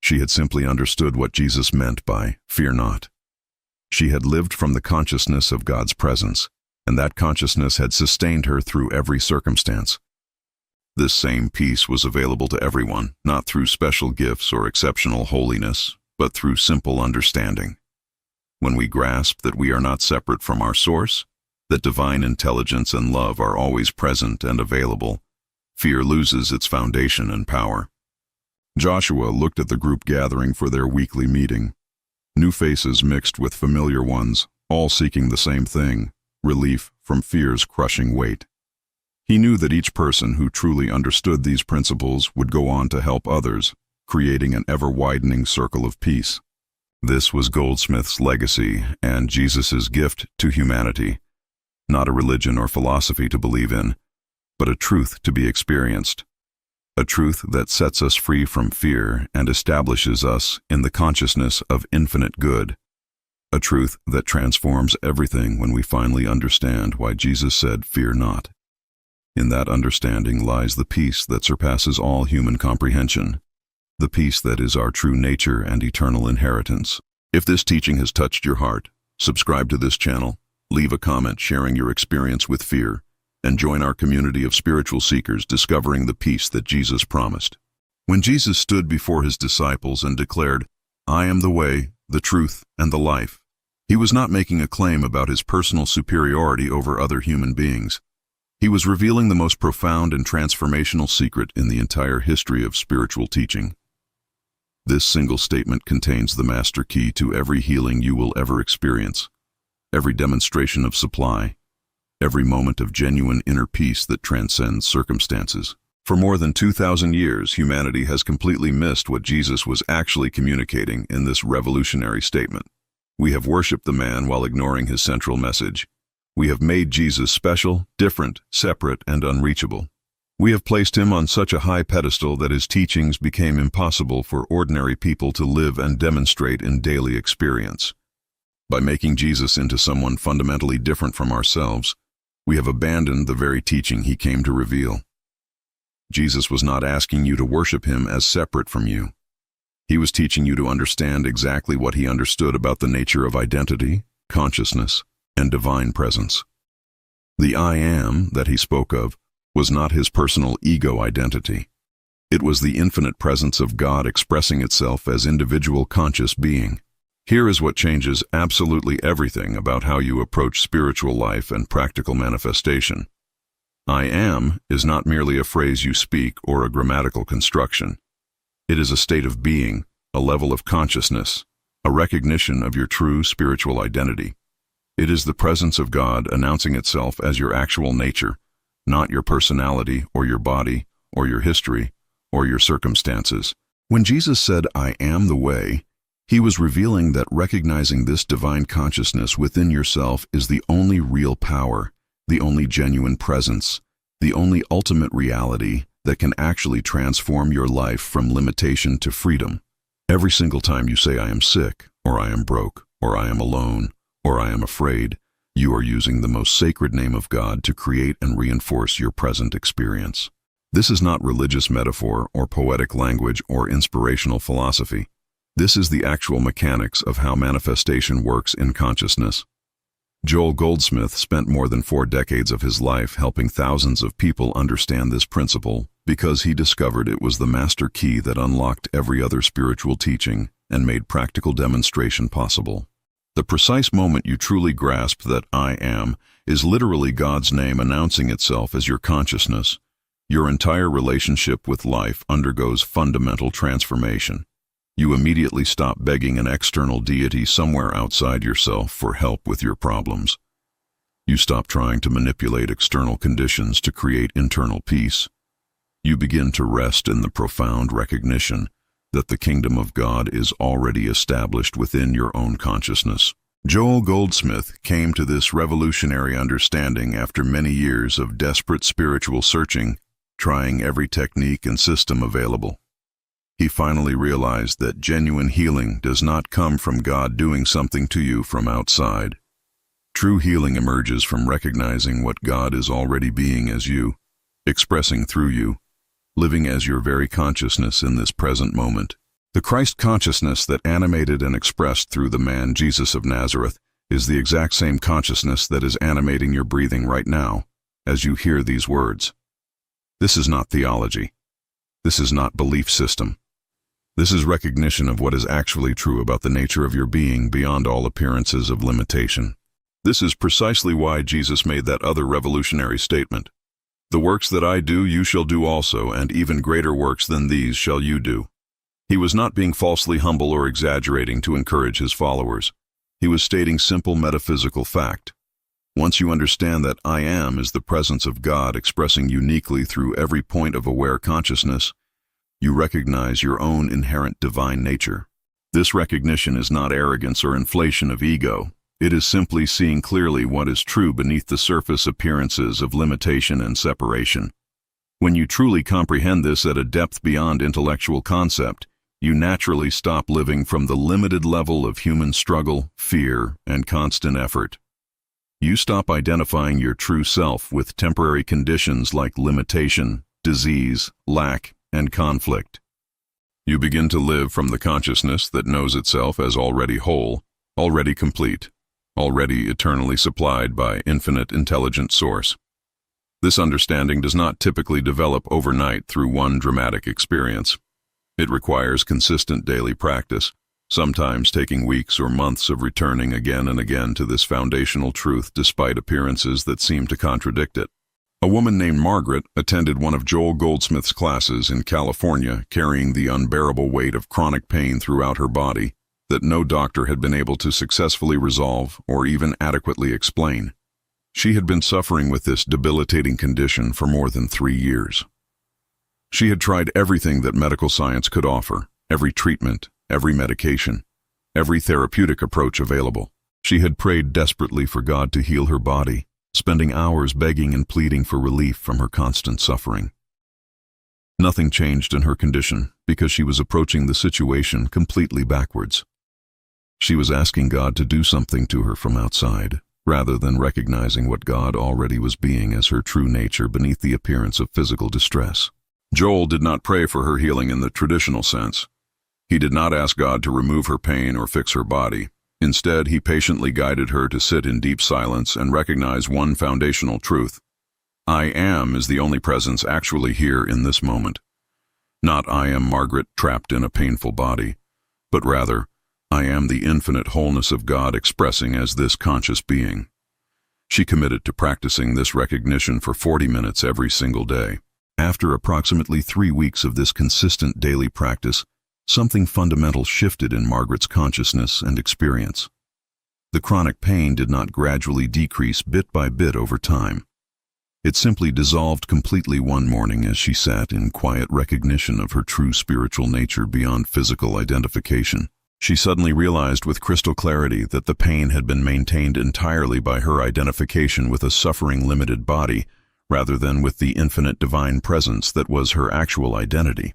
She had simply understood what Jesus meant by "fear not." She had lived from the consciousness of God's presence, and that consciousness had sustained her through every circumstance. This same peace was available to everyone, not through special gifts or exceptional holiness, but through simple understanding. When we grasp that we are not separate from our source, that divine intelligence and love are always present and available, fear loses its foundation and power. Joshua looked at the group gathering for their weekly meeting. New faces mixed with familiar ones, all seeking the same thing, relief from fear's crushing weight. He knew that each person who truly understood these principles would go on to help others, creating an ever-widening circle of peace. This was Goldsmith's legacy and Jesus' gift to humanity, not a religion or philosophy to believe in, but a truth to be experienced, a truth that sets us free from fear and establishes us in the consciousness of infinite good, a truth that transforms everything when we finally understand why Jesus said, "Fear not." In that understanding lies the peace that surpasses all human comprehension, the peace that is our true nature and eternal inheritance. If this teaching has touched your heart, subscribe to this channel, leave a comment sharing your experience with fear, and join our community of spiritual seekers discovering the peace that Jesus promised. When Jesus stood before his disciples and declared, "I am the way, the truth, and the life," he was not making a claim about his personal superiority over other human beings. He was revealing the most profound and transformational secret in the entire history of spiritual teaching. This single statement contains the master key to every healing you will ever experience, every demonstration of supply, every moment of genuine inner peace that transcends circumstances. For more than 2,000 years, humanity has completely missed what Jesus was actually communicating in this revolutionary statement. We have worshipped the man while ignoring his central message. We have made Jesus special, different, separate, and unreachable. We have placed him on such a high pedestal that his teachings became impossible for ordinary people to live and demonstrate in daily experience. By making Jesus into someone fundamentally different from ourselves, we have abandoned the very teaching he came to reveal. Jesus was not asking you to worship him as separate from you. He was teaching you to understand exactly what he understood about the nature of identity, consciousness, and divine presence. The I am that he spoke of was not his personal ego identity. It was the infinite presence of God expressing itself as individual conscious being. Here is what changes absolutely everything about how you approach spiritual life and practical manifestation. I am is not merely a phrase you speak or a grammatical construction. It is a state of being, a level of consciousness, a recognition of your true spiritual identity. It is the presence of God announcing itself as your actual nature, not your personality or your body or your history or your circumstances. When Jesus said, "I am the way," he was revealing that recognizing this divine consciousness within yourself is the only real power, the only genuine presence, the only ultimate reality that can actually transform your life from limitation to freedom. Every single time you say, "I am sick," or "I am broke," or "I am alone," or "I am afraid," you are using the most sacred name of God to create and reinforce your present experience. This is not religious metaphor or poetic language or inspirational philosophy. This is the actual mechanics of how manifestation works in consciousness. Joel Goldsmith spent more than 4 decades of his life helping thousands of people understand this principle because he discovered it was the master key that unlocked every other spiritual teaching and made practical demonstration possible. The precise moment you truly grasp that I am is literally God's name announcing itself as your consciousness. Your entire relationship with life undergoes fundamental transformation. You immediately stop begging an external deity somewhere outside yourself for help with your problems. You stop trying to manipulate external conditions to create internal peace. You begin to rest in the profound recognition that the kingdom of God is already established within your own consciousness. Joel Goldsmith came to this revolutionary understanding after many years of desperate spiritual searching, trying every technique and system available. He finally realized that genuine healing does not come from God doing something to you from outside. True healing emerges from recognizing what God is already being as you, expressing through you, living as your very consciousness in this present moment. The Christ consciousness that animated and expressed through the man Jesus of Nazareth is the exact same consciousness that is animating your breathing right now as you hear these words. This is not theology. This is not belief system. This is recognition of what is actually true about the nature of your being beyond all appearances of limitation. This is precisely why Jesus made that other revolutionary statement. The works that I do, you shall do also, and even greater works than these shall you do. He was not being falsely humble or exaggerating to encourage his followers. He was stating simple metaphysical fact. Once you understand that I am is the presence of God expressing uniquely through every point of aware consciousness, you recognize your own inherent divine nature. This recognition is not arrogance or inflation of ego. It is simply seeing clearly what is true beneath the surface appearances of limitation and separation. When you truly comprehend this at a depth beyond intellectual concept, you naturally stop living from the limited level of human struggle, fear, and constant effort. You stop identifying your true self with temporary conditions like limitation, disease, lack, and conflict. You begin to live from the consciousness that knows itself as already whole, already complete, already eternally supplied by infinite intelligent source. This understanding does not typically develop overnight through one dramatic experience. It requires consistent daily practice, sometimes taking weeks or months of returning again and again to this foundational truth despite appearances that seem to contradict it. A woman named Margaret attended one of Joel Goldsmith's classes in California, carrying the unbearable weight of chronic pain throughout her body that no doctor had been able to successfully resolve or even adequately explain. She had been suffering with this debilitating condition for more than 3 years. She had tried everything that medical science could offer, every treatment, every medication, every therapeutic approach available. She had prayed desperately for God to heal her body, spending hours begging and pleading for relief from her constant suffering. Nothing changed in her condition because she was approaching the situation completely backwards. She was asking God to do something to her from outside, rather than recognizing what God already was being as her true nature beneath the appearance of physical distress. Joel did not pray for her healing in the traditional sense. He did not ask God to remove her pain or fix her body. Instead, he patiently guided her to sit in deep silence and recognize one foundational truth. I am is the only presence actually here in this moment. Not I am Margaret trapped in a painful body, but rather, I am the infinite wholeness of God expressing as this conscious being. She committed to practicing this recognition for 40 minutes every single day. After approximately 3 weeks of this consistent daily practice, something fundamental shifted in Margaret's consciousness and experience. The chronic pain did not gradually decrease bit by bit over time. It simply dissolved completely one morning as she sat in quiet recognition of her true spiritual nature beyond physical identification. She suddenly realized with crystal clarity that the pain had been maintained entirely by her identification with a suffering limited body, rather than with the infinite divine presence that was her actual identity.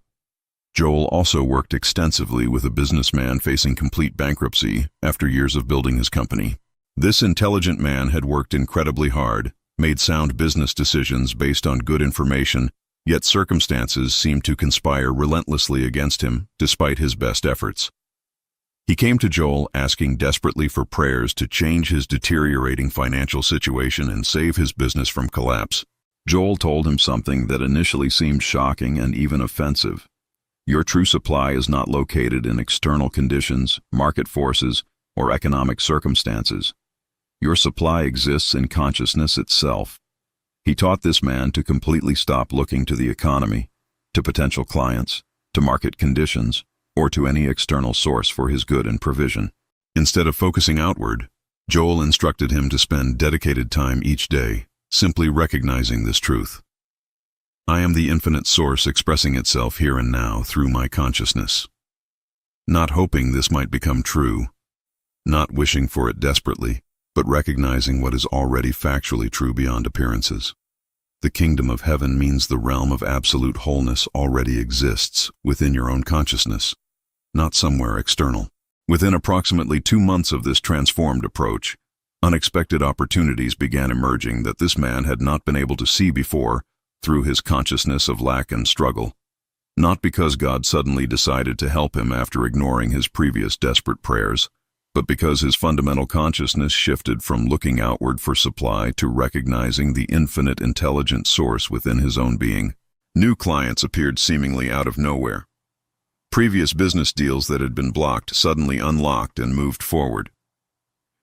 Joel also worked extensively with a businessman facing complete bankruptcy after years of building his company. This intelligent man had worked incredibly hard, made sound business decisions based on good information, yet circumstances seemed to conspire relentlessly against him despite his best efforts. He came to Joel asking desperately for prayers to change his deteriorating financial situation and save his business from collapse. Joel told him something that initially seemed shocking and even offensive. Your true supply is not located in external conditions, market forces, or economic circumstances. Your supply exists in consciousness itself. He taught this man to completely stop looking to the economy, to potential clients, to market conditions, or to any external source for his good and provision. Instead of focusing outward, Joel instructed him to spend dedicated time each day, simply recognizing this truth. I am the infinite source expressing itself here and now through my consciousness. Not hoping this might become true, not wishing for it desperately, but recognizing what is already factually true beyond appearances. The kingdom of heaven means the realm of absolute wholeness already exists within your own consciousness, not somewhere external. Within approximately 2 months of this transformed approach, unexpected opportunities began emerging that this man had not been able to see before through his consciousness of lack and struggle. Not because God suddenly decided to help him after ignoring his previous desperate prayers, but because his fundamental consciousness shifted from looking outward for supply to recognizing the infinite intelligent source within his own being. New clients appeared seemingly out of nowhere. Previous business deals that had been blocked suddenly unlocked and moved forward.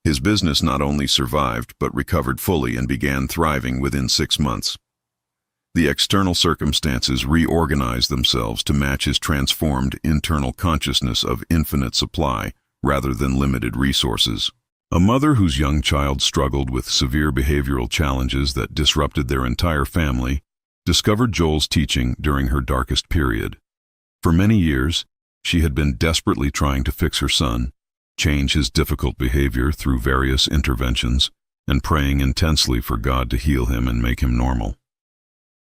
His business not only survived but recovered fully and began thriving within 6 months. The external circumstances reorganized themselves to match his transformed internal consciousness of infinite supply rather than limited resources. A mother whose young child struggled with severe behavioral challenges that disrupted their entire family discovered Joel's teaching during her darkest period. For many years, she had been desperately trying to fix her son, change his difficult behavior through various interventions, and praying intensely for God to heal him and make him normal.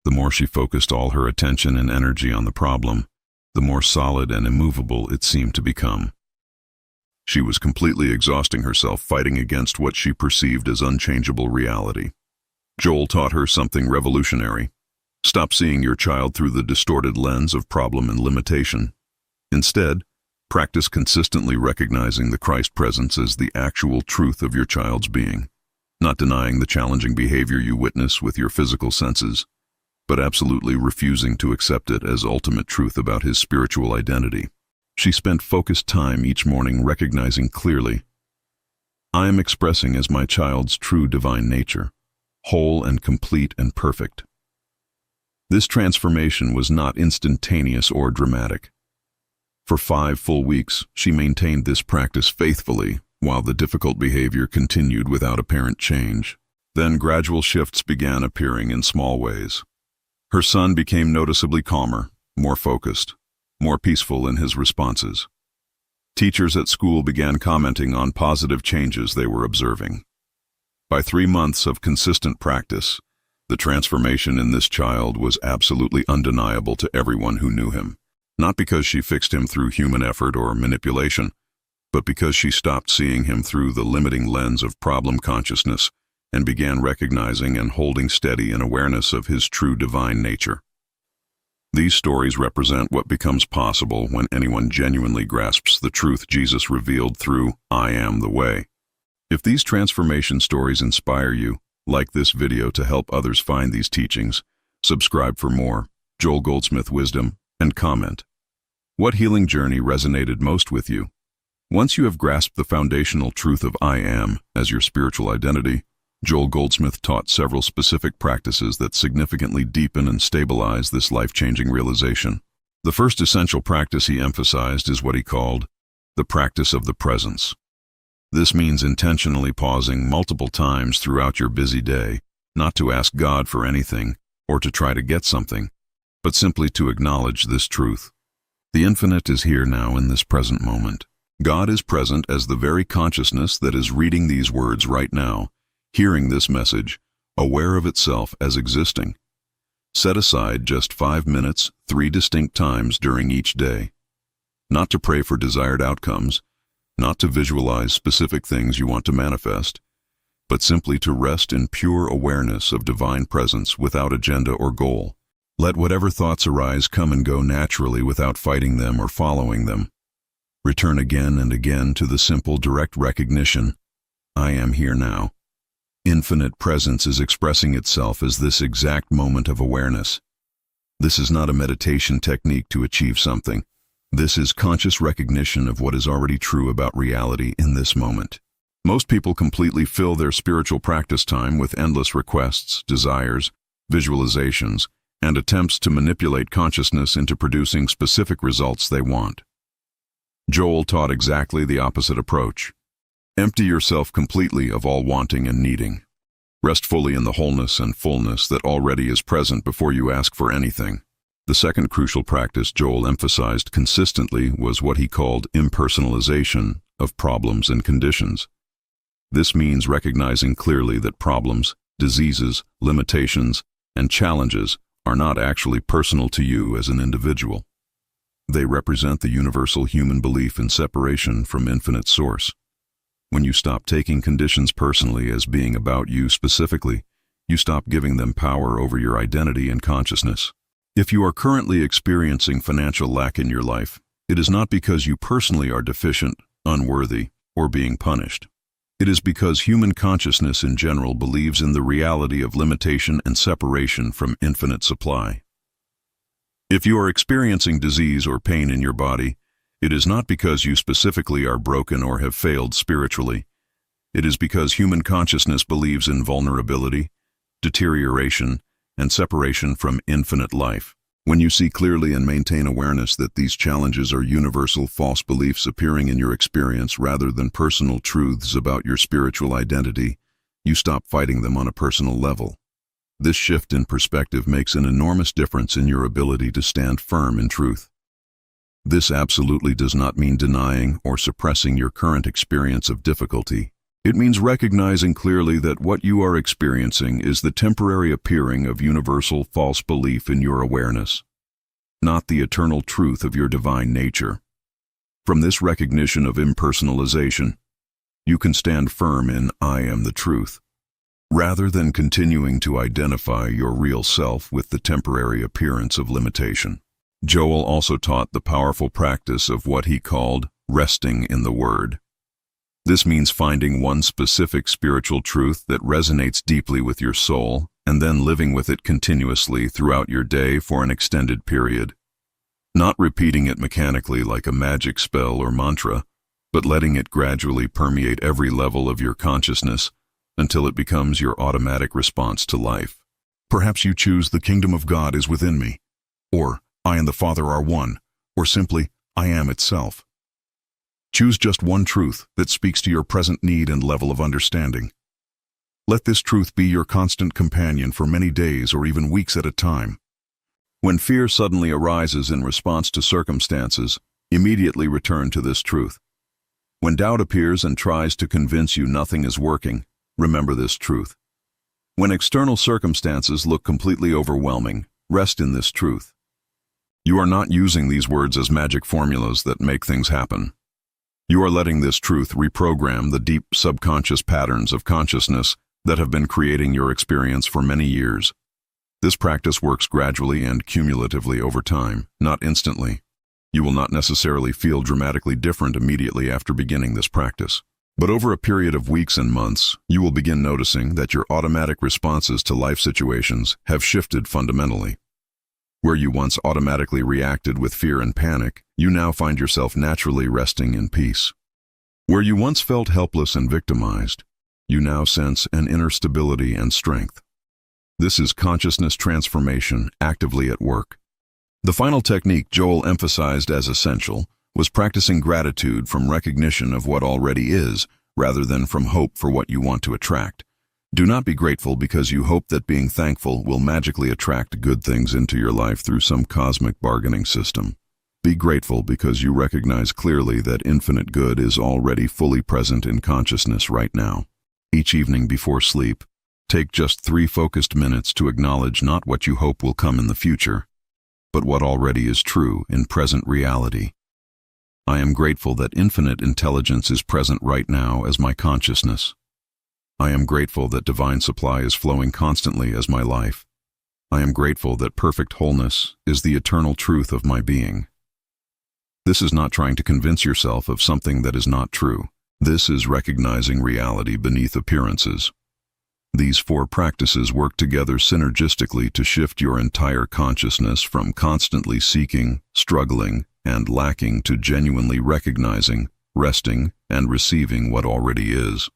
The more she focused all her attention and energy on the problem, the more solid and immovable it seemed to become. She was completely exhausting herself fighting against what she perceived as unchangeable reality. Joel taught her something revolutionary. Stop seeing your child through the distorted lens of problem and limitation. Instead, practice consistently recognizing the Christ presence as the actual truth of your child's being, not denying the challenging behavior you witness with your physical senses, but absolutely refusing to accept it as ultimate truth about his spiritual identity. She spent focused time each morning recognizing clearly, I am expressing as my child's true divine nature, whole and complete and perfect. This transformation was not instantaneous or dramatic. For 5 full weeks, she maintained this practice faithfully while the difficult behavior continued without apparent change. Then gradual shifts began appearing in small ways. Her son became noticeably calmer, more focused, more peaceful in his responses. Teachers at school began commenting on positive changes they were observing. By 3 months of consistent practice, the transformation in this child was absolutely undeniable to everyone who knew him. Not because she fixed him through human effort or manipulation, but because she stopped seeing him through the limiting lens of problem consciousness and began recognizing and holding steady an awareness of his true divine nature. These stories represent what becomes possible when anyone genuinely grasps the truth Jesus revealed through I am the way. If these transformation stories inspire you, like this video to help others find these teachings, subscribe for more, Joel Goldsmith Wisdom, and comment. What healing journey resonated most with you? Once you have grasped the foundational truth of I am as your spiritual identity, Joel Goldsmith taught several specific practices that significantly deepen and stabilize this life-changing realization. The first essential practice he emphasized is what he called the practice of the presence. This means intentionally pausing multiple times throughout your busy day, not to ask God for anything or to try to get something, but simply to acknowledge this truth. The infinite is here now in this present moment. God is present as the very consciousness that is reading these words right now, hearing this message, aware of itself as existing. Set aside just 5 minutes, 3 distinct times during each day. Not to pray for desired outcomes, not to visualize specific things you want to manifest, but simply to rest in pure awareness of divine presence without agenda or goal. Let whatever thoughts arise come and go naturally without fighting them or following them. Return again and again to the simple direct recognition, I am here now. Infinite presence is expressing itself as this exact moment of awareness. This is not a meditation technique to achieve something. This is conscious recognition of what is already true about reality in this moment. Most people completely fill their spiritual practice time with endless requests, desires, visualizations, and attempts to manipulate consciousness into producing specific results they want. Joel taught exactly the opposite approach. Empty yourself completely of all wanting and needing. Rest fully in the wholeness and fullness that already is present before you ask for anything. The second crucial practice Joel emphasized consistently was what he called impersonalization of problems and conditions. This means recognizing clearly that problems, diseases, limitations, and challenges are not actually personal to you as an individual. They represent the universal human belief in separation from infinite source. When you stop taking conditions personally as being about you specifically, you stop giving them power over your identity and consciousness. If you are currently experiencing financial lack in your life, it is not because you personally are deficient, unworthy, or being punished. It is because human consciousness in general believes in the reality of limitation and separation from infinite supply. If you are experiencing disease or pain in your body, it is not because you specifically are broken or have failed spiritually. It is because human consciousness believes in vulnerability, deterioration, and separation from infinite life. When you see clearly and maintain awareness that these challenges are universal false beliefs appearing in your experience rather than personal truths about your spiritual identity, you stop fighting them on a personal level. This shift in perspective makes an enormous difference in your ability to stand firm in truth. This absolutely does not mean denying or suppressing your current experience of difficulty. It means recognizing clearly that what you are experiencing is the temporary appearing of universal false belief in your awareness, not the eternal truth of your divine nature. From this recognition of impersonalization, you can stand firm in "I am the truth," rather than continuing to identify your real self with the temporary appearance of limitation. Joel also taught the powerful practice of what he called resting in the Word. This means finding one specific spiritual truth that resonates deeply with your soul and then living with it continuously throughout your day for an extended period. Not repeating it mechanically like a magic spell or mantra, but letting it gradually permeate every level of your consciousness until it becomes your automatic response to life. Perhaps you choose "the kingdom of God is within me," or "I and the Father are one," or simply "I am itself." Choose just one truth that speaks to your present need and level of understanding. Let this truth be your constant companion for many days or even weeks at a time. When fear suddenly arises in response to circumstances, immediately return to this truth. When doubt appears and tries to convince you nothing is working, remember this truth. When external circumstances look completely overwhelming, rest in this truth. You are not using these words as magic formulas that make things happen. You are letting this truth reprogram the deep subconscious patterns of consciousness that have been creating your experience for many years. This practice works gradually and cumulatively over time, not instantly. You will not necessarily feel dramatically different immediately after beginning this practice. But over a period of weeks and months, you will begin noticing that your automatic responses to life situations have shifted fundamentally. Where you once automatically reacted with fear and panic, you now find yourself naturally resting in peace. Where you once felt helpless and victimized, you now sense an inner stability and strength. This is consciousness transformation actively at work. The final technique Joel emphasized as essential was practicing gratitude from recognition of what already is, rather than from hope for what you want to attract. Do not be grateful because you hope that being thankful will magically attract good things into your life through some cosmic bargaining system. Be grateful because you recognize clearly that infinite good is already fully present in consciousness right now. Each evening before sleep, take just 3 focused minutes to acknowledge not what you hope will come in the future, but what already is true in present reality. I am grateful that infinite intelligence is present right now as my consciousness. I am grateful that divine supply is flowing constantly as my life. I am grateful that perfect wholeness is the eternal truth of my being. This is not trying to convince yourself of something that is not true. This is recognizing reality beneath appearances. These 4 practices work together synergistically to shift your entire consciousness from constantly seeking, struggling, and lacking to genuinely recognizing, resting, and receiving what already is.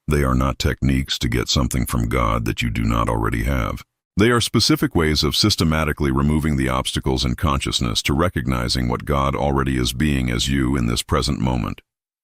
They are not techniques to get something from God that you do not already have. They are specific ways of systematically removing the obstacles in consciousness to recognizing what God already is being as you in this present moment.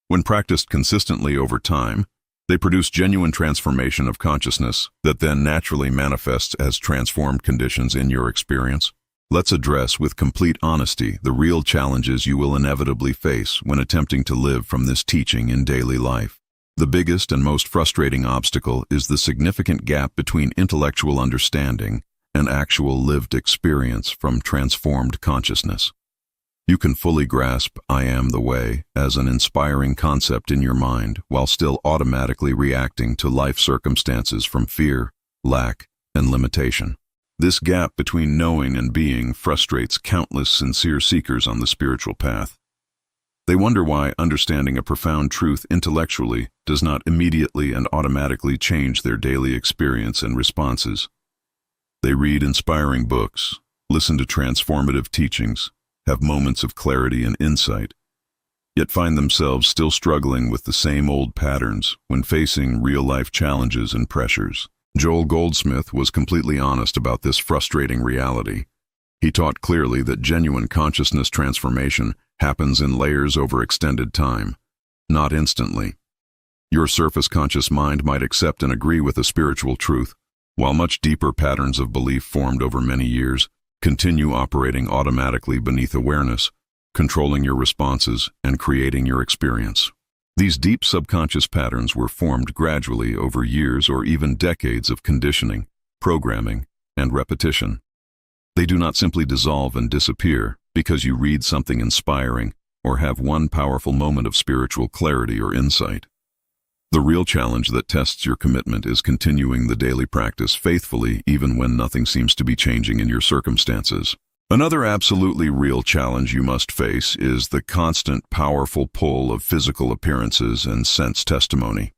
When practiced consistently over time, they produce genuine transformation of consciousness that then naturally manifests as transformed conditions in your experience. Let's address with complete honesty the real challenges you will inevitably face when attempting to live from this teaching in daily life. The biggest and most frustrating obstacle is the significant gap between intellectual understanding and actual lived experience from transformed consciousness. You can fully grasp "I am the way" as an inspiring concept in your mind while still automatically reacting to life circumstances from fear, lack, and limitation. This gap between knowing and being frustrates countless sincere seekers on the spiritual path. They wonder why understanding a profound truth intellectually does not immediately and automatically change their daily experience and responses. They read inspiring books, listen to transformative teachings, have moments of clarity and insight, yet find themselves still struggling with the same old patterns when facing real-life challenges and pressures. Joel Goldsmith was completely honest about this frustrating reality. He taught clearly that genuine consciousness transformation happens in layers over extended time, not instantly. Your surface conscious mind might accept and agree with a spiritual truth, while much deeper patterns of belief formed over many years continue operating automatically beneath awareness, controlling your responses and creating your experience. These deep subconscious patterns were formed gradually over years or even decades of conditioning, programming, and repetition. They do not simply dissolve and disappear because you read something inspiring or have one powerful moment of spiritual clarity or insight. The real challenge that tests your commitment is continuing the daily practice faithfully even when nothing seems to be changing in your circumstances. Another absolutely real challenge you must face is the constant, powerful pull of physical appearances and sense testimony.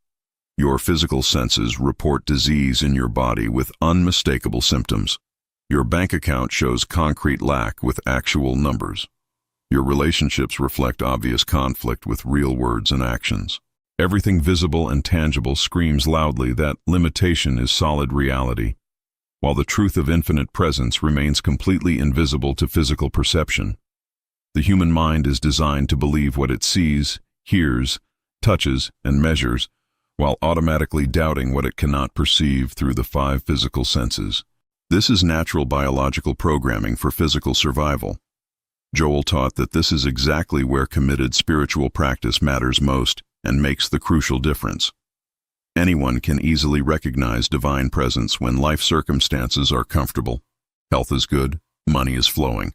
Your physical senses report disease in your body with unmistakable symptoms. Your bank account shows concrete lack with actual numbers. Your relationships reflect obvious conflict with real words and actions. Everything visible and tangible screams loudly that limitation is solid reality, while the truth of infinite presence remains completely invisible to physical perception. The human mind is designed to believe what it sees, hears, touches, and measures, while automatically doubting what it cannot perceive through the 5 physical senses. This is natural biological programming for physical survival. Joel taught that this is exactly where committed spiritual practice matters most and makes the crucial difference. Anyone can easily recognize divine presence when life circumstances are comfortable, health is good, money is flowing,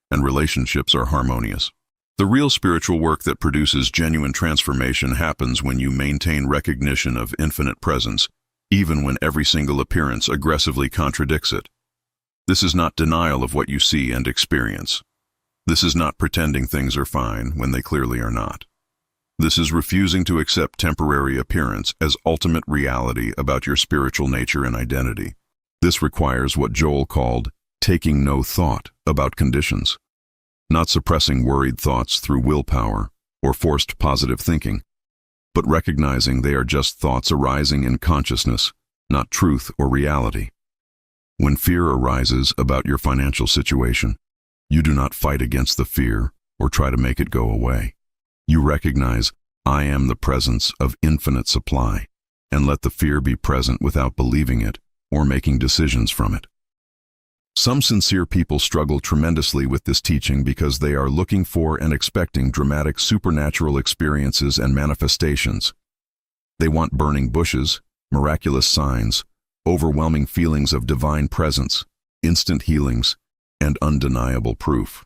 and relationships are harmonious. The real spiritual work that produces genuine transformation happens when you maintain recognition of infinite presence, even when every single appearance aggressively contradicts it. This is not denial of what you see and experience. This is not pretending things are fine when they clearly are not. This is refusing to accept temporary appearance as ultimate reality about your spiritual nature and identity. This requires what Joel called taking no thought about conditions, not suppressing worried thoughts through willpower or forced positive thinking, but recognizing they are just thoughts arising in consciousness, not truth or reality. When fear arises about your financial situation, you do not fight against the fear or try to make it go away. You recognize, I am the presence of infinite supply, and let the fear be present without believing it or making decisions from it. Some sincere people struggle tremendously with this teaching because they are looking for and expecting dramatic supernatural experiences and manifestations. They want burning bushes, miraculous signs, overwhelming feelings of divine presence, instant healings, and undeniable proof.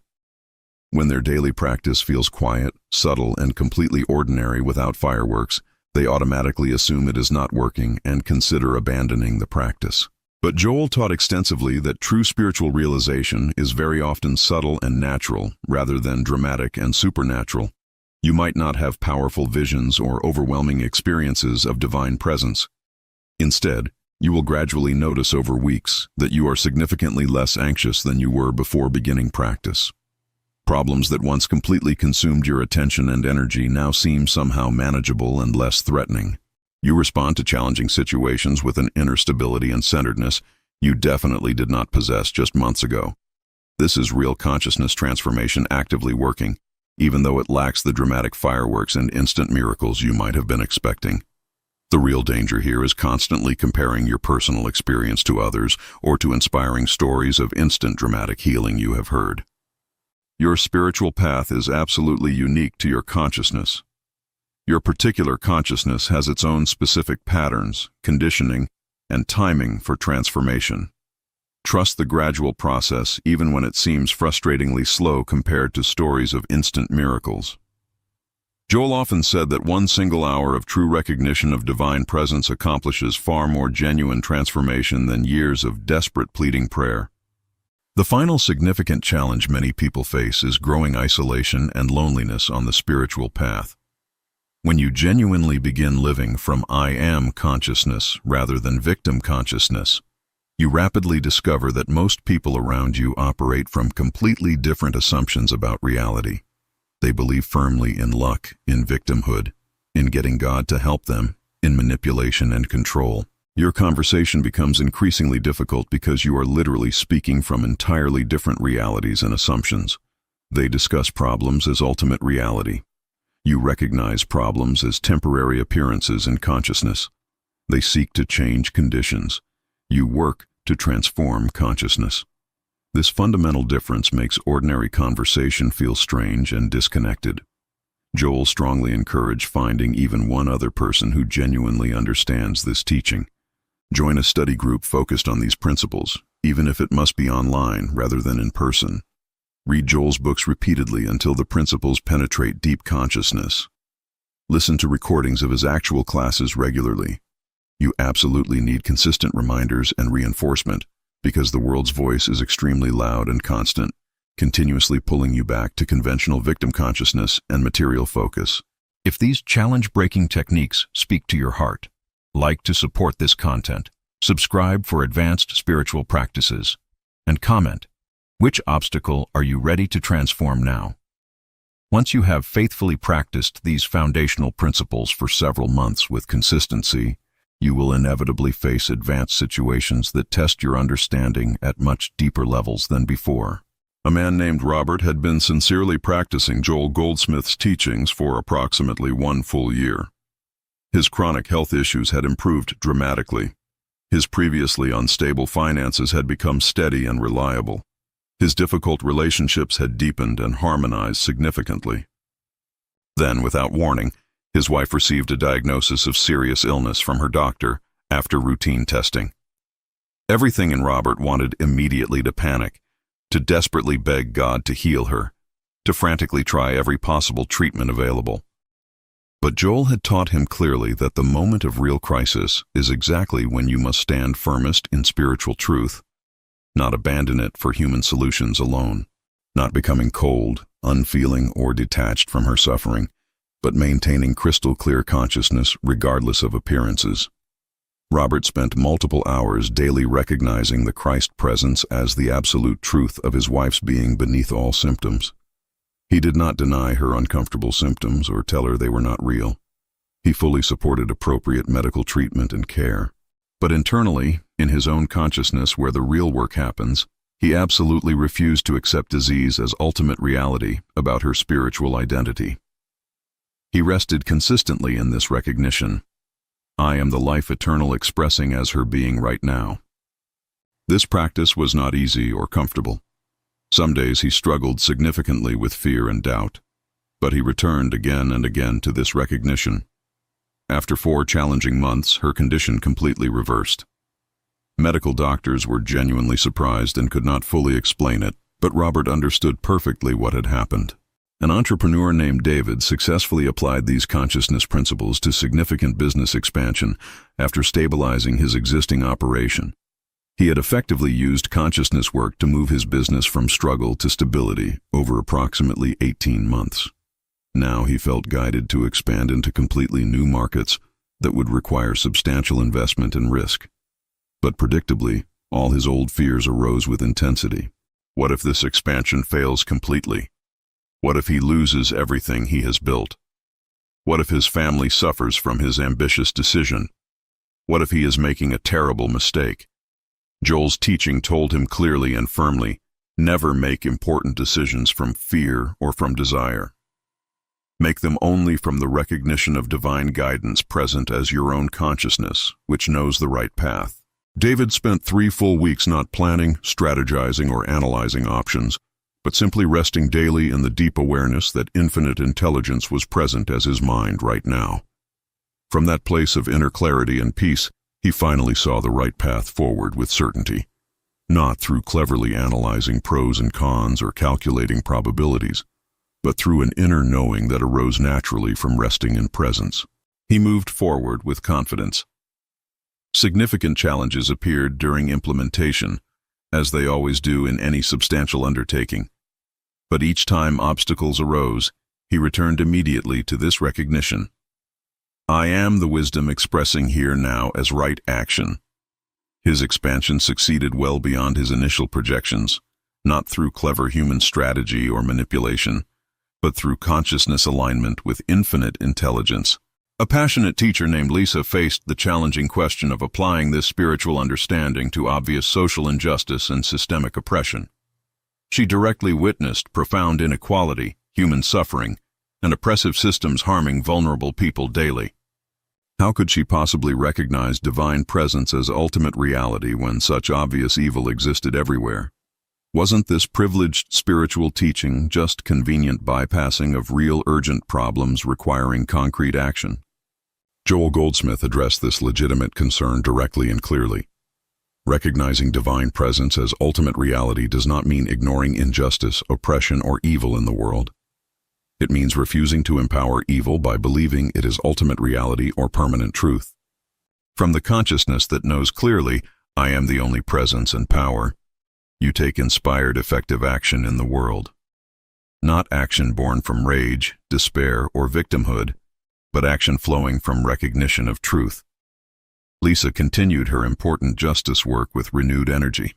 When their daily practice feels quiet, subtle, and completely ordinary without fireworks, they automatically assume it is not working and consider abandoning the practice. But Joel taught extensively that true spiritual realization is very often subtle and natural rather than dramatic and supernatural. You might not have powerful visions or overwhelming experiences of divine presence. Instead, you will gradually notice over weeks that you are significantly less anxious than you were before beginning practice. Problems that once completely consumed your attention and energy now seem somehow manageable and less threatening. You respond to challenging situations with an inner stability and centeredness you definitely did not possess just months ago. This is real consciousness transformation actively working, even though it lacks the dramatic fireworks and instant miracles you might have been expecting. The real danger here is constantly comparing your personal experience to others or to inspiring stories of instant dramatic healing you have heard. Your spiritual path is absolutely unique to your consciousness. Your particular consciousness has its own specific patterns, conditioning, and timing for transformation. Trust the gradual process even when it seems frustratingly slow compared to stories of instant miracles. Joel often said that one single hour of true recognition of divine presence accomplishes far more genuine transformation than years of desperate pleading prayer. The final significant challenge many people face is growing isolation and loneliness on the spiritual path. When you genuinely begin living from I am consciousness rather than victim consciousness, you rapidly discover that most people around you operate from completely different assumptions about reality. They believe firmly in luck, in victimhood, in getting God to help them, in manipulation and control. Your conversation becomes increasingly difficult because you are literally speaking from entirely different realities and assumptions. They discuss problems as ultimate reality. You recognize problems as temporary appearances in consciousness. They seek to change conditions. You work to transform consciousness. This fundamental difference makes ordinary conversation feel strange and disconnected. Joel strongly encouraged finding even one other person who genuinely understands this teaching. Join a study group focused on these principles, even if it must be online rather than in person. Read Joel's books repeatedly until the principles penetrate deep consciousness. Listen to recordings of his actual classes regularly. You absolutely need consistent reminders and reinforcement, because the world's voice is extremely loud and constant, continuously pulling you back to conventional victim consciousness and material focus. If these challenge-breaking techniques speak to your heart, like to support this content, subscribe for advanced spiritual practices, and comment, which obstacle are you ready to transform now? Once you have faithfully practiced these foundational principles for several months with consistency, you will inevitably face advanced situations that test your understanding at much deeper levels than before. A man named Robert had been sincerely practicing Joel Goldsmith's teachings for approximately 1 full year. His chronic health issues had improved dramatically. His previously unstable finances had become steady and reliable. His difficult relationships had deepened and harmonized significantly. Then, without warning, his wife received a diagnosis of serious illness from her doctor after routine testing. Everything in Robert wanted immediately to panic, to desperately beg God to heal her, to frantically try every possible treatment available. But Joel had taught him clearly that the moment of real crisis is exactly when you must stand firmest in spiritual truth, not abandon it for human solutions alone, not becoming cold, unfeeling, or detached from her suffering, but maintaining crystal-clear consciousness regardless of appearances. Robert spent multiple hours daily recognizing the Christ presence as the absolute truth of his wife's being beneath all symptoms. He did not deny her uncomfortable symptoms or tell her they were not real. He fully supported appropriate medical treatment and care. But internally, in his own consciousness where the real work happens, he absolutely refused to accept disease as ultimate reality about her spiritual identity. He rested consistently in this recognition. I am the life eternal expressing as her being right now. This practice was not easy or comfortable. Some days he struggled significantly with fear and doubt, but he returned again and again to this recognition. After 4 challenging months, her condition completely reversed. Medical doctors were genuinely surprised and could not fully explain it, but Robert understood perfectly what had happened. An entrepreneur named David successfully applied these consciousness principles to significant business expansion after stabilizing his existing operation. He had effectively used consciousness work to move his business from struggle to stability over approximately 18 months. Now he felt guided to expand into completely new markets that would require substantial investment and risk. But predictably, all his old fears arose with intensity. What if this expansion fails completely? What if he loses everything he has built? What if his family suffers from his ambitious decision? What if he is making a terrible mistake? Joel's teaching told him clearly and firmly, never make important decisions from fear or from desire. Make them only from the recognition of divine guidance present as your own consciousness, which knows the right path. David spent 3 full weeks not planning, strategizing, or analyzing options, but simply resting daily in the deep awareness that infinite intelligence was present as his mind right now. From that place of inner clarity and peace, he finally saw the right path forward with certainty, not through cleverly analyzing pros and cons or calculating probabilities, but through an inner knowing that arose naturally from resting in presence. He moved forward with confidence. Significant challenges appeared during implementation, as they always do in any substantial undertaking. But each time obstacles arose, he returned immediately to this recognition. I am the wisdom expressing here now as right action. His expansion succeeded well beyond his initial projections, not through clever human strategy or manipulation, but through consciousness alignment with infinite intelligence. A passionate teacher named Lisa faced the challenging question of applying this spiritual understanding to obvious social injustice and systemic oppression. She directly witnessed profound inequality, human suffering, and oppressive systems harming vulnerable people daily. How could she possibly recognize divine presence as ultimate reality when such obvious evil existed everywhere? Wasn't this privileged spiritual teaching just convenient bypassing of real urgent problems requiring concrete action? Joel Goldsmith addressed this legitimate concern directly and clearly. Recognizing divine presence as ultimate reality does not mean ignoring injustice, oppression, or evil in the world. It means refusing to empower evil by believing it is ultimate reality or permanent truth. From the consciousness that knows clearly, I am the only presence and power, you take inspired, effective action in the world. Not action born from rage, despair, or victimhood, but action flowing from recognition of truth. Lisa continued her important justice work with renewed energy,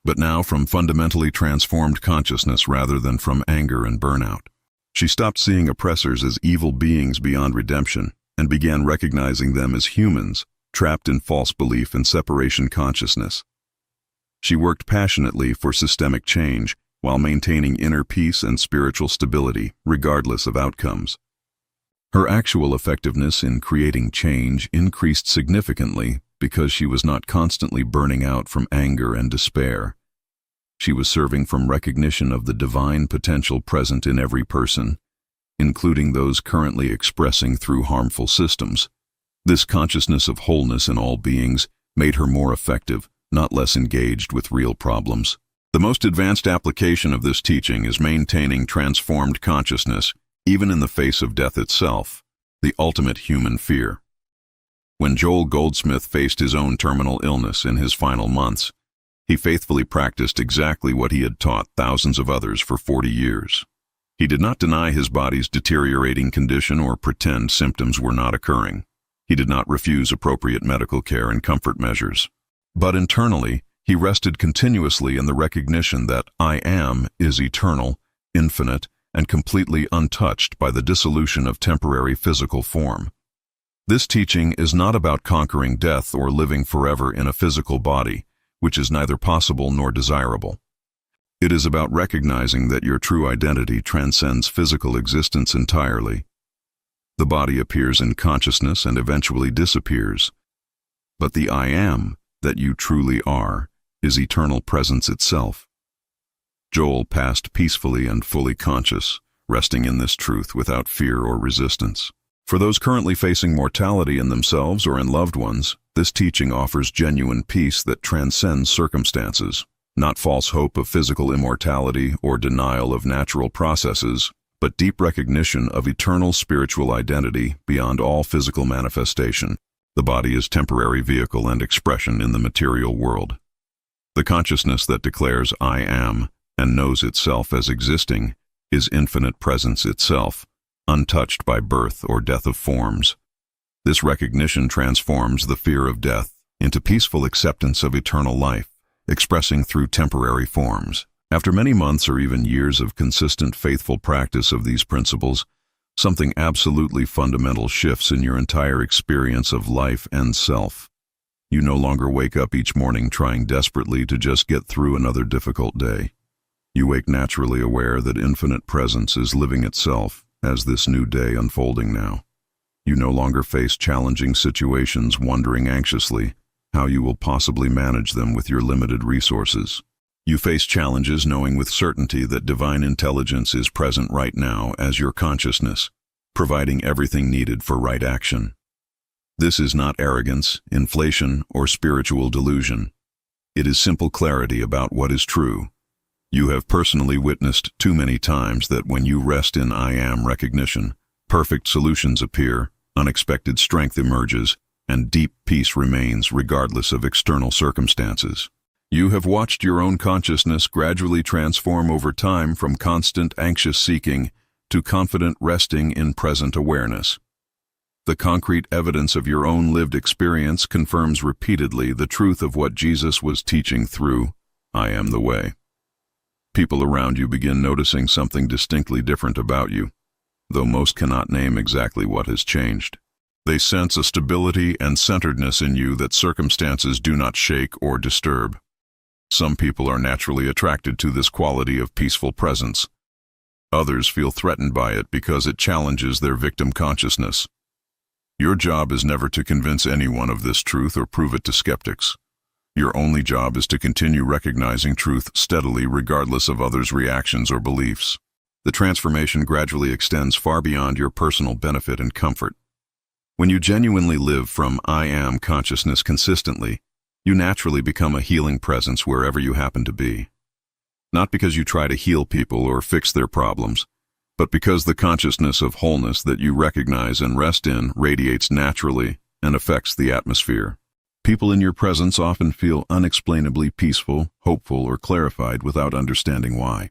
but now from fundamentally transformed consciousness rather than from anger and burnout. She stopped seeing oppressors as evil beings beyond redemption and began recognizing them as humans, trapped in false belief and separation consciousness. She worked passionately for systemic change while maintaining inner peace and spiritual stability, regardless of outcomes. Her actual effectiveness in creating change increased significantly because she was not constantly burning out from anger and despair. She was serving from recognition of the divine potential present in every person, including those currently expressing through harmful systems. This consciousness of wholeness in all beings made her more effective, not less engaged with real problems. The most advanced application of this teaching is maintaining transformed consciousness, even in the face of death itself, the ultimate human fear. When Joel Goldsmith faced his own terminal illness in his final months, he faithfully practiced exactly what he had taught thousands of others for 40 years. He did not deny his body's deteriorating condition or pretend symptoms were not occurring. He did not refuse appropriate medical care and comfort measures. But internally, he rested continuously in the recognition that I am is eternal, infinite, and completely untouched by the dissolution of temporary physical form. This teaching is not about conquering death or living forever in a physical body, which is neither possible nor desirable. It is about recognizing that your true identity transcends physical existence entirely. The body appears in consciousness and eventually disappears, but the I am that you truly are is eternal presence itself. Joel passed peacefully and fully conscious, resting in this truth without fear or resistance. For those currently facing mortality in themselves or in loved ones, this teaching offers genuine peace that transcends circumstances, not false hope of physical immortality or denial of natural processes, but deep recognition of eternal spiritual identity beyond all physical manifestation. The body is temporary vehicle and expression in the material world. The consciousness that declares I am and knows itself as existing is infinite presence itself, untouched by birth or death of forms. This recognition transforms the fear of death into peaceful acceptance of eternal life, expressing through temporary forms. After many months or even years of consistent faithful practice of these principles, something absolutely fundamental shifts in your entire experience of life and self. You no longer wake up each morning trying desperately to just get through another difficult day. You wake naturally aware that infinite presence is living itself as this new day unfolding now. You no longer face challenging situations wondering anxiously how you will possibly manage them with your limited resources. You face challenges knowing with certainty that divine intelligence is present right now as your consciousness, providing everything needed for right action. This is not arrogance, inflation, or spiritual delusion. It is simple clarity about what is true. You have personally witnessed too many times that when you rest in I am recognition, perfect solutions appear, unexpected strength emerges, and deep peace remains regardless of external circumstances. You have watched your own consciousness gradually transform over time from constant anxious seeking to confident resting in present awareness. The concrete evidence of your own lived experience confirms repeatedly the truth of what Jesus was teaching through I am the way. People around you begin noticing something distinctly different about you, though most cannot name exactly what has changed. They sense a stability and centeredness in you that circumstances do not shake or disturb. Some people are naturally attracted to this quality of peaceful presence. Others feel threatened by it because it challenges their victim consciousness. Your job is never to convince anyone of this truth or prove it to skeptics. Your only job is to continue recognizing truth steadily regardless of others' reactions or beliefs. The transformation gradually extends far beyond your personal benefit and comfort. When you genuinely live from I am consciousness consistently, you naturally become a healing presence wherever you happen to be. Not because you try to heal people or fix their problems, but because the consciousness of wholeness that you recognize and rest in radiates naturally and affects the atmosphere. People in your presence often feel unexplainably peaceful, hopeful, or clarified without understanding why.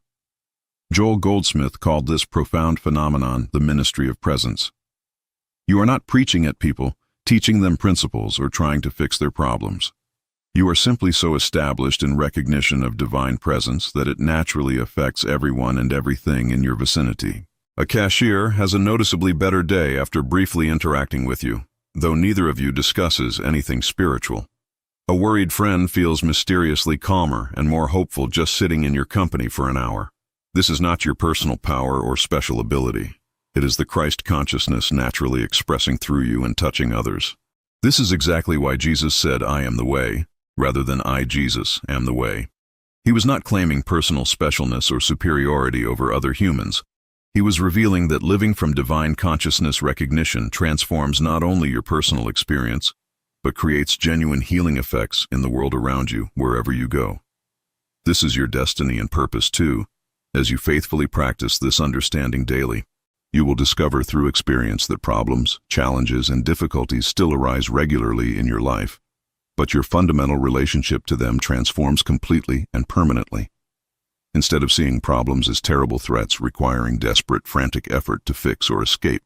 Joel Goldsmith called this profound phenomenon the ministry of presence. You are not preaching at people, teaching them principles, or trying to fix their problems. You are simply so established in recognition of divine presence that it naturally affects everyone and everything in your vicinity. A cashier has a noticeably better day after briefly interacting with you, though neither of you discusses anything spiritual. A worried friend feels mysteriously calmer and more hopeful just sitting in your company for an hour. This is not your personal power or special ability. It is the Christ consciousness naturally expressing through you and touching others. This is exactly why Jesus said, I am the way, rather than I, Jesus, am the way. He was not claiming personal specialness or superiority over other humans. He was revealing that living from divine consciousness recognition transforms not only your personal experience, but creates genuine healing effects in the world around you, wherever you go. This is your destiny and purpose too. As you faithfully practice this understanding daily, you will discover through experience that problems, challenges, and difficulties still arise regularly in your life, but your fundamental relationship to them transforms completely and permanently. Instead of seeing problems as terrible threats requiring desperate, frantic effort to fix or escape,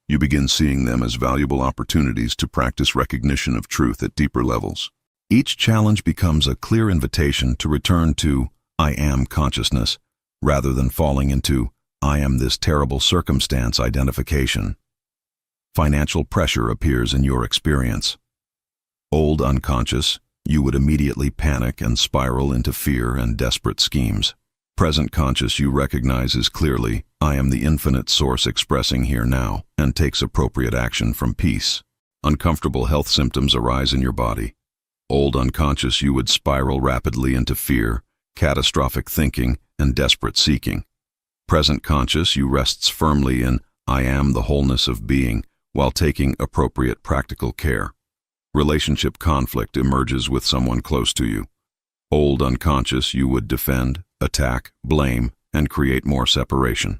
you begin seeing them as valuable opportunities to practice recognition of truth at deeper levels. Each challenge becomes a clear invitation to return to I am consciousness, rather than falling into I am this terrible circumstance identification. Financial pressure appears in your experience. Old unconscious, you would immediately panic and spiral into fear and desperate schemes. Present conscious you recognizes clearly, I am the infinite source expressing here now, and takes appropriate action from peace. Uncomfortable health symptoms arise in your body. Old unconscious you would spiral rapidly into fear, catastrophic thinking, and desperate seeking. Present conscious you rests firmly in I am the wholeness of being, while taking appropriate practical care. Relationship conflict emerges with someone close to you. Old unconscious you would defend, attack, blame, and create more separation.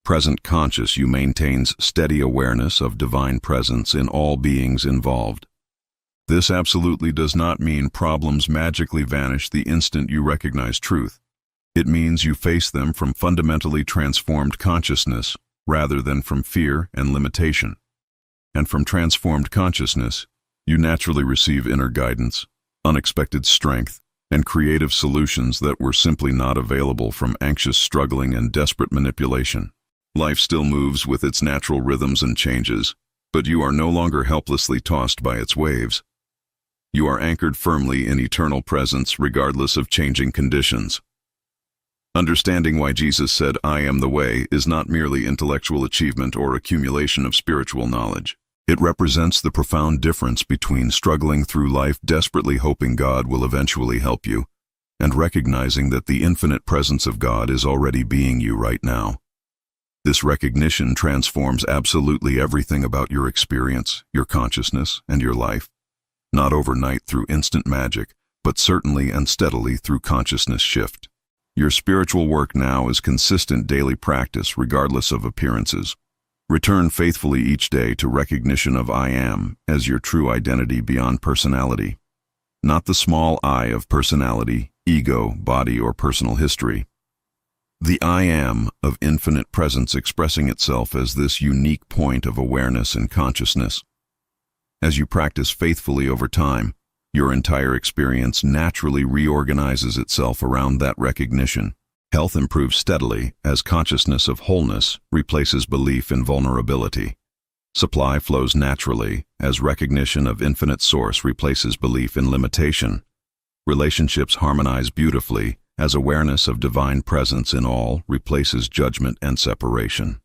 Present conscious you maintains steady awareness of divine presence in all beings involved. This absolutely does not mean problems magically vanish the instant you recognize truth. It means you face them from fundamentally transformed consciousness rather than from fear and limitation. And from transformed consciousness, you naturally receive inner guidance, unexpected strength, and creative solutions that were simply not available from anxious struggling and desperate manipulation. Life still moves with its natural rhythms and changes, but you are no longer helplessly tossed by its waves. You are anchored firmly in eternal presence regardless of changing conditions. Understanding why Jesus said, I am the way, is not merely intellectual achievement or accumulation of spiritual knowledge. It represents the profound difference between struggling through life desperately hoping God will eventually help you, and recognizing that the infinite presence of God is already being you right now. This recognition transforms absolutely everything about your experience, your consciousness, and your life. Not overnight through instant magic, but certainly and steadily through consciousness shift. Your spiritual work now is consistent daily practice regardless of appearances. Return faithfully each day to recognition of I am as your true identity beyond personality. Not the small I of personality, ego, body, or personal history. The I am of infinite presence expressing itself as this unique point of awareness and consciousness. As you practice faithfully over time, your entire experience naturally reorganizes itself around that recognition. Health improves steadily as consciousness of wholeness replaces belief in vulnerability. Supply flows naturally as recognition of infinite source replaces belief in limitation. Relationships harmonize beautifully as awareness of divine presence in all replaces judgment and separation.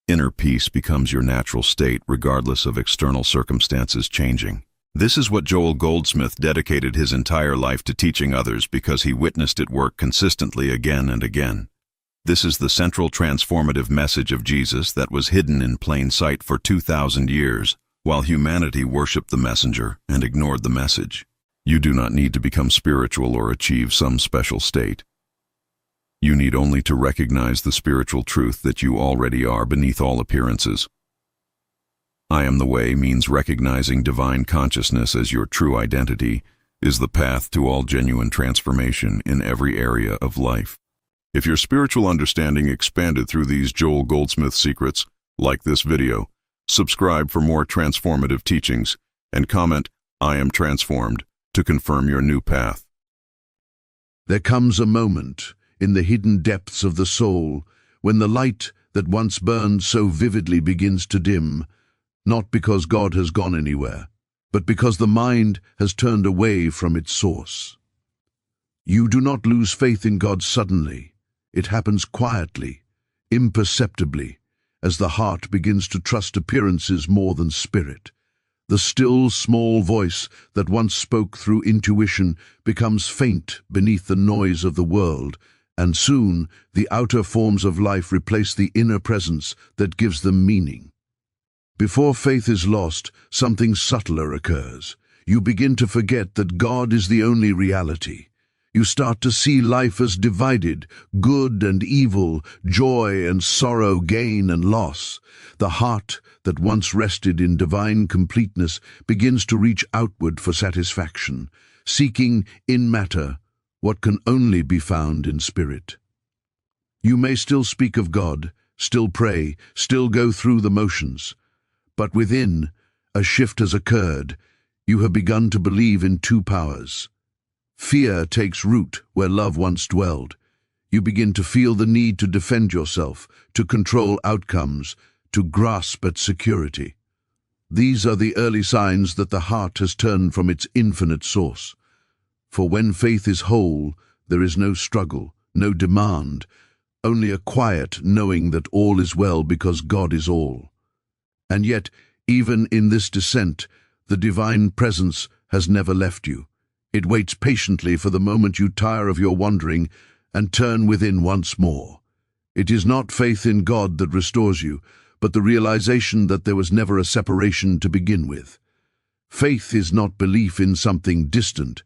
Inner peace becomes your natural state regardless of external circumstances changing. This is what Joel Goldsmith dedicated his entire life to teaching others because he witnessed it work consistently again and again. This is the central transformative message of Jesus that was hidden in plain sight for 2,000 years, while humanity worshipped the messenger and ignored the message. You do not need to become spiritual or achieve some special state. You need only to recognize the spiritual truth that you already are beneath all appearances. I am the way means recognizing divine consciousness as your true identity is the path to all genuine transformation in every area of life. If your spiritual understanding expanded through these Joel Goldsmith secrets, like this video, subscribe for more transformative teachings, and comment, I am transformed, to confirm your new path. There comes a moment in the hidden depths of the soul when the light that once burned so vividly begins to dim, not because God has gone anywhere, but because the mind has turned away from its source. You do not lose faith in God suddenly. It happens quietly, imperceptibly, as the heart begins to trust appearances more than spirit. The still, small voice that once spoke through intuition becomes faint beneath the noise of the world, and soon the outer forms of life replace the inner presence that gives them meaning. Before faith is lost, something subtler occurs. You begin to forget that God is the only reality. You start to see life as divided, good and evil, joy and sorrow, gain and loss. The heart that once rested in divine completeness begins to reach outward for satisfaction, seeking in matter what can only be found in spirit. You may still speak of God, still pray, still go through the motions, but within, a shift has occurred. You have begun to believe in two powers. Fear takes root where love once dwelled. You begin to feel the need to defend yourself, to control outcomes, to grasp at security. These are the early signs that the heart has turned from its infinite source. For when faith is whole, there is no struggle, no demand, only a quiet knowing that all is well because God is all. And yet, even in this descent, the divine presence has never left you. It waits patiently for the moment you tire of your wandering and turn within once more. It is not faith in God that restores you, but the realization that there was never a separation to begin with. Faith is not belief in something distant.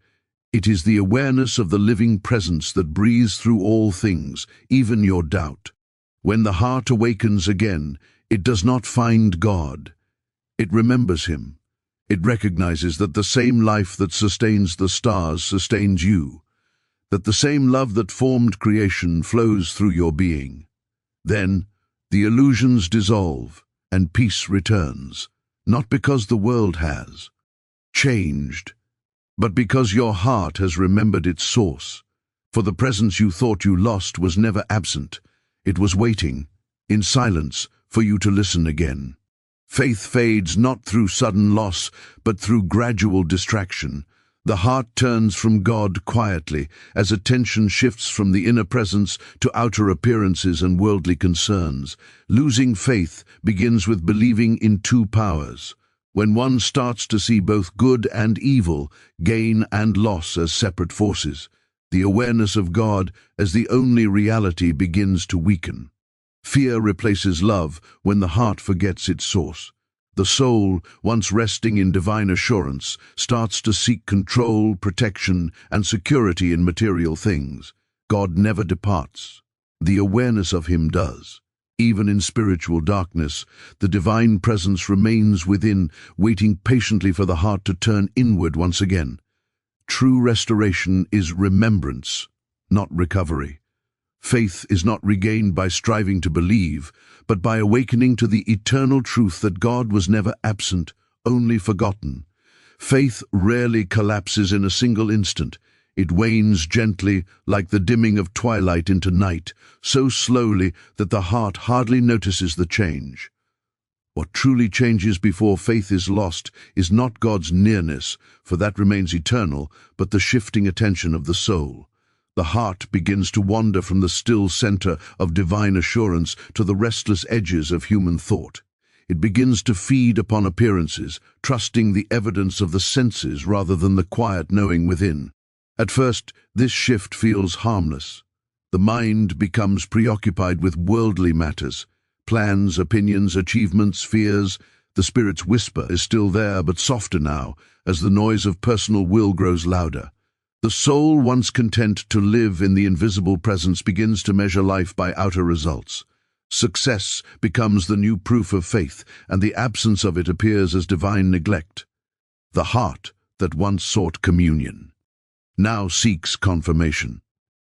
It is the awareness of the living presence that breathes through all things, even your doubt. When the heart awakens again, it does not find God. It remembers Him. It recognizes that the same life that sustains the stars sustains you, that the same love that formed creation flows through your being. Then, the illusions dissolve and peace returns, not because the world has changed, but because your heart has remembered its source. For the presence you thought you lost was never absent. It was waiting, in silence, for you to listen again. Faith fades not through sudden loss, but through gradual distraction. The heart turns from God quietly, as attention shifts from the inner presence to outer appearances and worldly concerns. Losing faith begins with believing in two powers. When one starts to see both good and evil, gain and loss as separate forces, the awareness of God as the only reality begins to weaken. Fear replaces love when the heart forgets its source. The soul, once resting in divine assurance, starts to seek control, protection, and security in material things. God never departs. The awareness of him does. Even in spiritual darkness, the divine presence remains within, waiting patiently for the heart to turn inward once again. True restoration is remembrance, not recovery. Faith is not regained by striving to believe, but by awakening to the eternal truth that God was never absent, only forgotten. Faith rarely collapses in a single instant. It wanes gently, like the dimming of twilight into night, so slowly that the heart hardly notices the change. What truly changes before faith is lost is not God's nearness, for that remains eternal, but the shifting attention of the soul. The heart begins to wander from the still center of divine assurance to the restless edges of human thought. It begins to feed upon appearances, trusting the evidence of the senses rather than the quiet knowing within. At first, this shift feels harmless. The mind becomes preoccupied with worldly matters, plans, opinions, achievements, fears. The spirit's whisper is still there, but softer now, as the noise of personal will grows louder. The soul, once content to live in the invisible presence, begins to measure life by outer results. Success becomes the new proof of faith, and the absence of it appears as divine neglect. The heart that once sought communion now seeks confirmation.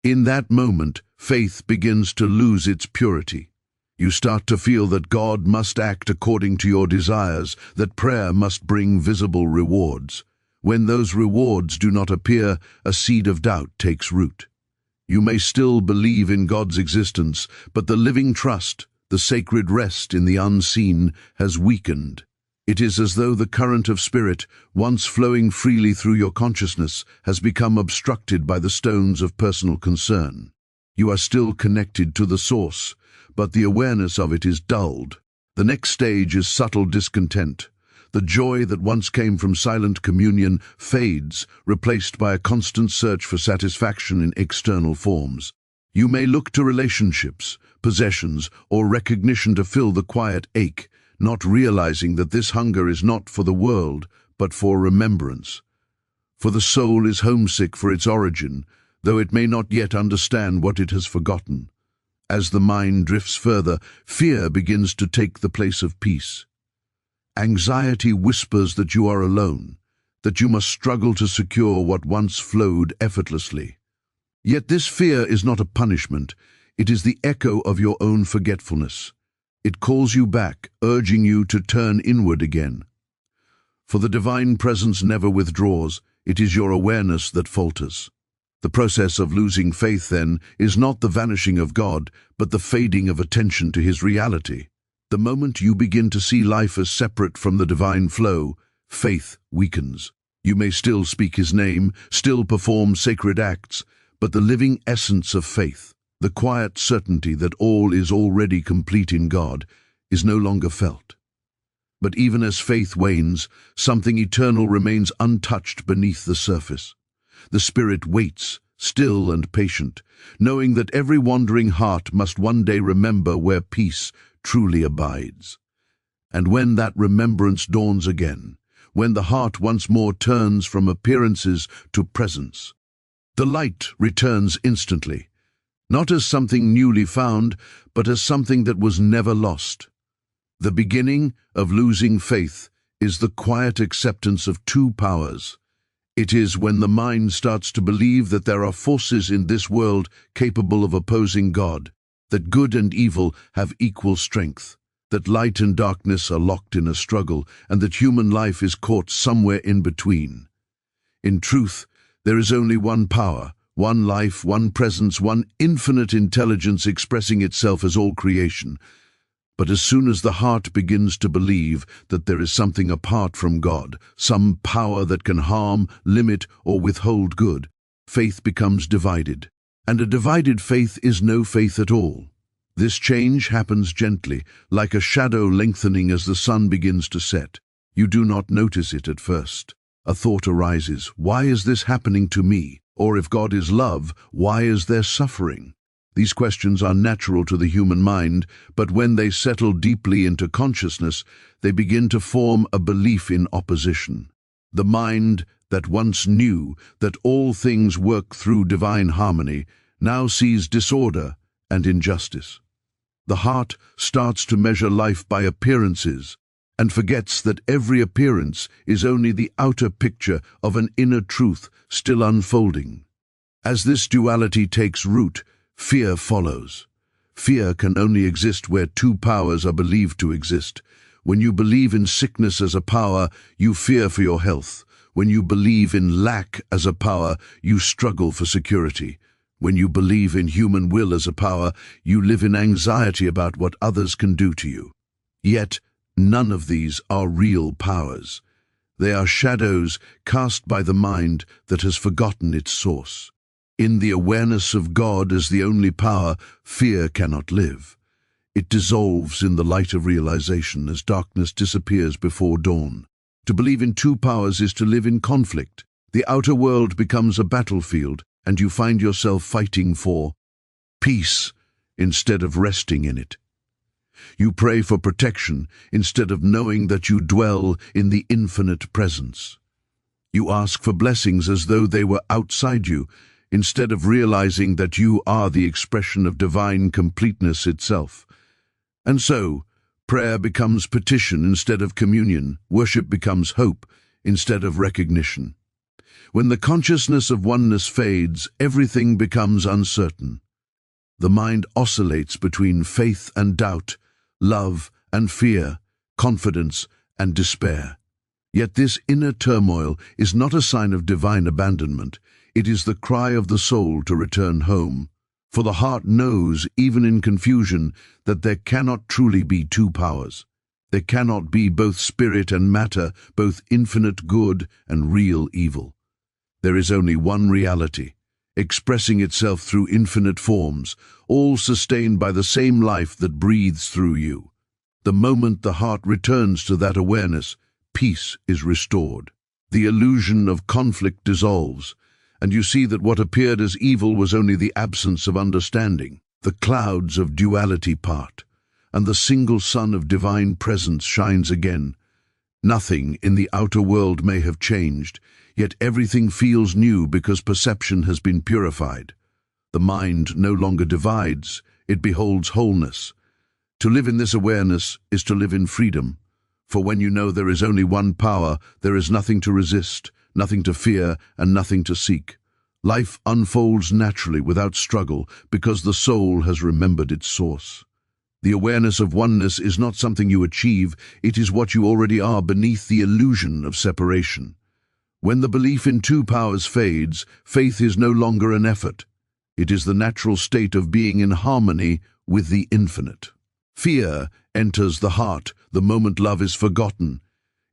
In that moment, faith begins to lose its purity. You start to feel that God must act according to your desires, that prayer must bring visible rewards. When those rewards do not appear, a seed of doubt takes root. You may still believe in God's existence, but the living trust, the sacred rest in the unseen, has weakened. It is as though the current of spirit, once flowing freely through your consciousness, has become obstructed by the stones of personal concern. You are still connected to the source, but the awareness of it is dulled. The next stage is subtle discontent. The joy that once came from silent communion fades, replaced by a constant search for satisfaction in external forms. You may look to relationships, possessions, or recognition to fill the quiet ache, not realizing that this hunger is not for the world, but for remembrance. For the soul is homesick for its origin, though it may not yet understand what it has forgotten. As the mind drifts further, fear begins to take the place of peace. Anxiety whispers that you are alone, that you must struggle to secure what once flowed effortlessly. Yet this fear is not a punishment, it is the echo of your own forgetfulness. It calls you back, urging you to turn inward again. For the divine presence never withdraws, it is your awareness that falters. The process of losing faith, then, is not the vanishing of God, but the fading of attention to his reality. The moment you begin to see life as separate from the divine flow, faith weakens. You may still speak his name, still perform sacred acts, but the living essence of faith, the quiet certainty that all is already complete in God, is no longer felt. But even as faith wanes, something eternal remains untouched beneath the surface. The spirit waits, still and patient, knowing that every wandering heart must one day remember where peace truly abides. And when that remembrance dawns again, when the heart once more turns from appearances to presence, the light returns instantly, not as something newly found, but as something that was never lost. The beginning of losing faith is the quiet acceptance of two powers. It is when the mind starts to believe that there are forces in this world capable of opposing God, that good and evil have equal strength, that light and darkness are locked in a struggle, and that human life is caught somewhere in between. In truth, there is only one power, one life, one presence, one infinite intelligence expressing itself as all creation. But as soon as the heart begins to believe that there is something apart from God, some power that can harm, limit, or withhold good, faith becomes divided. And a divided faith is no faith at all. This change happens gently, like a shadow lengthening as the sun begins to set. You do not notice it at first. A thought arises, why is this happening to me? Or if God is love, why is there suffering? These questions are natural to the human mind, but when they settle deeply into consciousness, they begin to form a belief in opposition. The mind that once knew that all things work through divine harmony now sees disorder and injustice. The heart starts to measure life by appearances and forgets that every appearance is only the outer picture of an inner truth still unfolding. As this duality takes root, fear follows. Fear can only exist where two powers are believed to exist. When you believe in sickness as a power, you fear for your health. When you believe in lack as a power, you struggle for security. When you believe in human will as a power, you live in anxiety about what others can do to you. Yet, none of these are real powers. They are shadows cast by the mind that has forgotten its source. In the awareness of God as the only power, fear cannot live. It dissolves in the light of realization as darkness disappears before dawn. To believe in two powers is to live in conflict. The outer world becomes a battlefield, and you find yourself fighting for peace instead of resting in it. You pray for protection instead of knowing that you dwell in the infinite presence. You ask for blessings as though they were outside you, instead of realizing that you are the expression of divine completeness itself. And so, prayer becomes petition instead of communion, worship becomes hope instead of recognition. When the consciousness of oneness fades, everything becomes uncertain. The mind oscillates between faith and doubt, love and fear, confidence and despair. Yet this inner turmoil is not a sign of divine abandonment. It is the cry of the soul to return home. For the heart knows, even in confusion, that there cannot truly be two powers. There cannot be both spirit and matter, both infinite good and real evil. There is only one reality, expressing itself through infinite forms, all sustained by the same life that breathes through you. The moment the heart returns to that awareness, peace is restored. The illusion of conflict dissolves, and you see that what appeared as evil was only the absence of understanding. The clouds of duality part, and the single sun of divine presence shines again. Nothing in the outer world may have changed, yet everything feels new because perception has been purified. The mind no longer divides, it beholds wholeness. To live in this awareness is to live in freedom, for when you know there is only one power, there is nothing to resist, nothing to fear, and nothing to seek. Life unfolds naturally without struggle because the soul has remembered its source. The awareness of oneness is not something you achieve, it is what you already are beneath the illusion of separation. When the belief in two powers fades, faith is no longer an effort. It is the natural state of being in harmony with the infinite. Fear enters the heart the moment love is forgotten.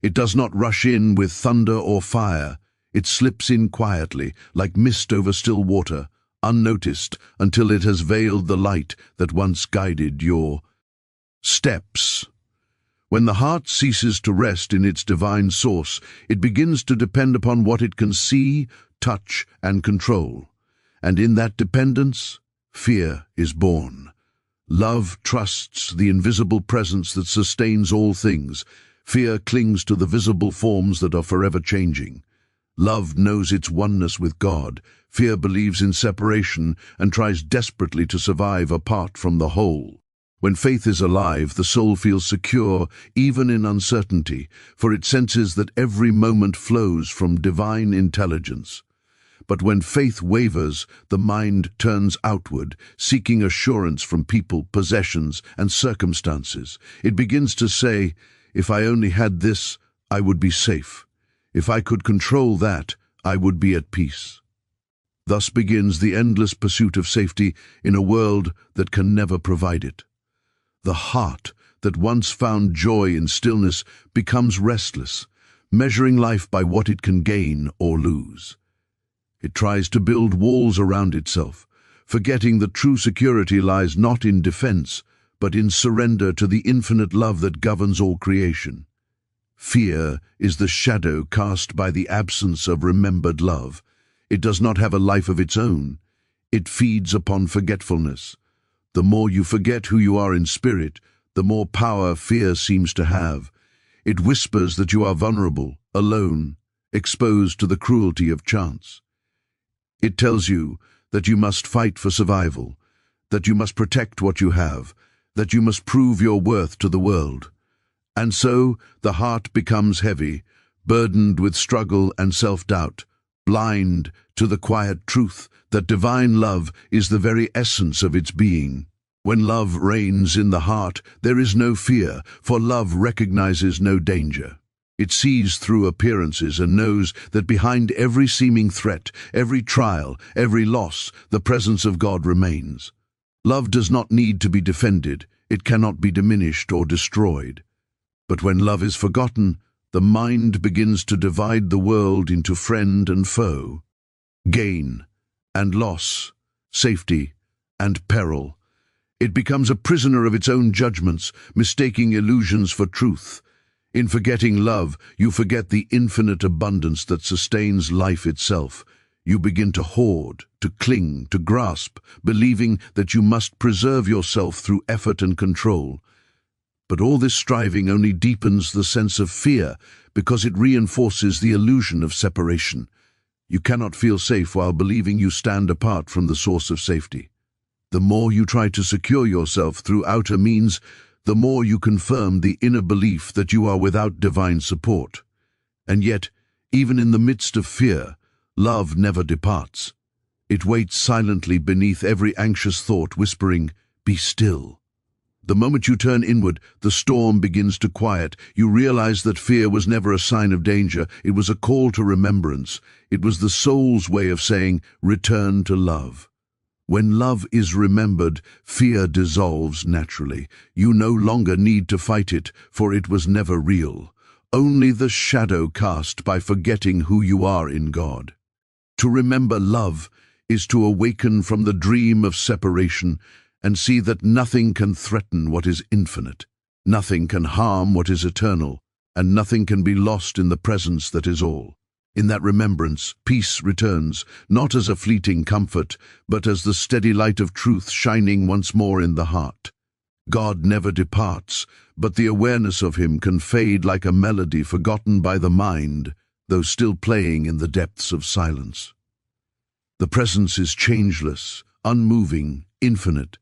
It does not rush in with thunder or fire. It slips in quietly, like mist over still water, unnoticed until it has veiled the light that once guided your steps. When the heart ceases to rest in its divine source, it begins to depend upon what it can see, touch, and control. And in that dependence, fear is born. Love trusts the invisible presence that sustains all things. Fear clings to the visible forms that are forever changing. Love knows its oneness with God. Fear believes in separation and tries desperately to survive apart from the whole. When faith is alive, the soul feels secure, even in uncertainty, for it senses that every moment flows from divine intelligence. But when faith wavers, the mind turns outward, seeking assurance from people, possessions, and circumstances. It begins to say, "If I only had this, I would be safe. If I could control that, I would be at peace." Thus begins the endless pursuit of safety in a world that can never provide it. The heart that once found joy in stillness becomes restless, measuring life by what it can gain or lose. It tries to build walls around itself, forgetting that true security lies not in defense, but in surrender to the infinite love that governs all creation. Fear is the shadow cast by the absence of remembered love. It does not have a life of its own. It feeds upon forgetfulness. The more you forget who you are in spirit, the more power fear seems to have. It whispers that you are vulnerable, alone, exposed to the cruelty of chance. It tells you that you must fight for survival, that you must protect what you have, that you must prove your worth to the world. And so the heart becomes heavy, burdened with struggle and self-doubt, blind to the quiet truth that divine love is the very essence of its being. When love reigns in the heart, there is no fear, for love recognizes no danger. It sees through appearances and knows that behind every seeming threat, every trial, every loss, the presence of God remains. Love does not need to be defended, it cannot be diminished or destroyed. But when love is forgotten, the mind begins to divide the world into friend and foe, gain and loss, safety and peril. It becomes a prisoner of its own judgments, mistaking illusions for truth. In forgetting love, you forget the infinite abundance that sustains life itself. You begin to hoard, to cling, to grasp, believing that you must preserve yourself through effort and control. But all this striving only deepens the sense of fear because it reinforces the illusion of separation. You cannot feel safe while believing you stand apart from the source of safety. The more you try to secure yourself through outer means, the more you confirm the inner belief that you are without divine support. And yet, even in the midst of fear, love never departs. It waits silently beneath every anxious thought, whispering, "Be still." The moment you turn inward, the storm begins to quiet. You realize that fear was never a sign of danger. It was a call to remembrance. It was the soul's way of saying, "Return to love." When love is remembered, fear dissolves naturally. You no longer need to fight it, for it was never real. Only the shadow cast by forgetting who you are in God. To remember love is to awaken from the dream of separation and see that nothing can threaten what is infinite, nothing can harm what is eternal, and nothing can be lost in the presence that is all. In that remembrance, peace returns, not as a fleeting comfort, but as the steady light of truth shining once more in the heart. God never departs, but the awareness of him can fade like a melody forgotten by the mind, though still playing in the depths of silence. The presence is changeless, unmoving, infinite.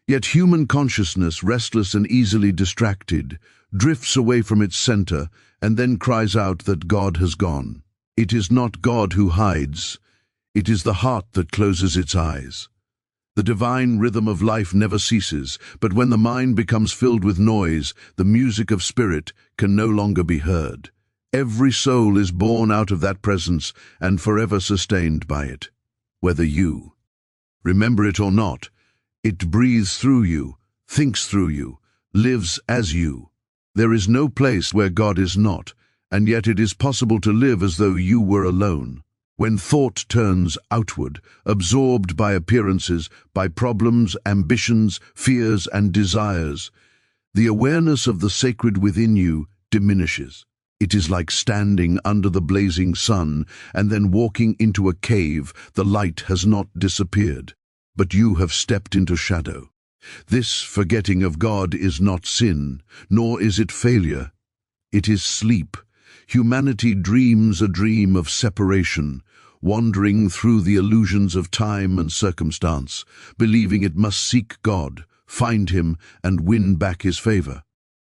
Yet human consciousness, restless and easily distracted, drifts away from its center and then cries out that God has gone. It is not God who hides, it is the heart that closes its eyes. The divine rhythm of life never ceases, but when the mind becomes filled with noise, the music of spirit can no longer be heard. Every soul is born out of that presence and forever sustained by it. Whether you remember it or not, it breathes through you, thinks through you, lives as you. There is no place where God is not, and yet it is possible to live as though you were alone. When thought turns outward, absorbed by appearances, by problems, ambitions, fears, and desires, the awareness of the sacred within you diminishes. It is like standing under the blazing sun and then walking into a cave. The light has not disappeared, but you have stepped into shadow. This forgetting of God is not sin, nor is it failure. It is sleep. Humanity dreams a dream of separation, wandering through the illusions of time and circumstance, believing it must seek God, find him, and win back his favor.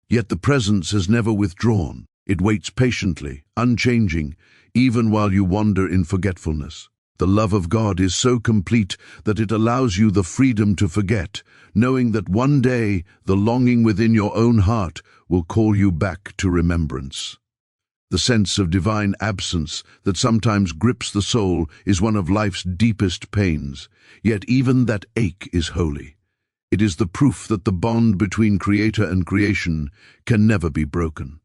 Yet the presence has never withdrawn. It waits patiently, unchanging, even while you wander in forgetfulness. The love of God is so complete that it allows you the freedom to forget, knowing that one day the longing within your own heart will call you back to remembrance. The sense of divine absence that sometimes grips the soul is one of life's deepest pains, yet even that ache is holy. It is the proof that the bond between Creator and creation can never be broken.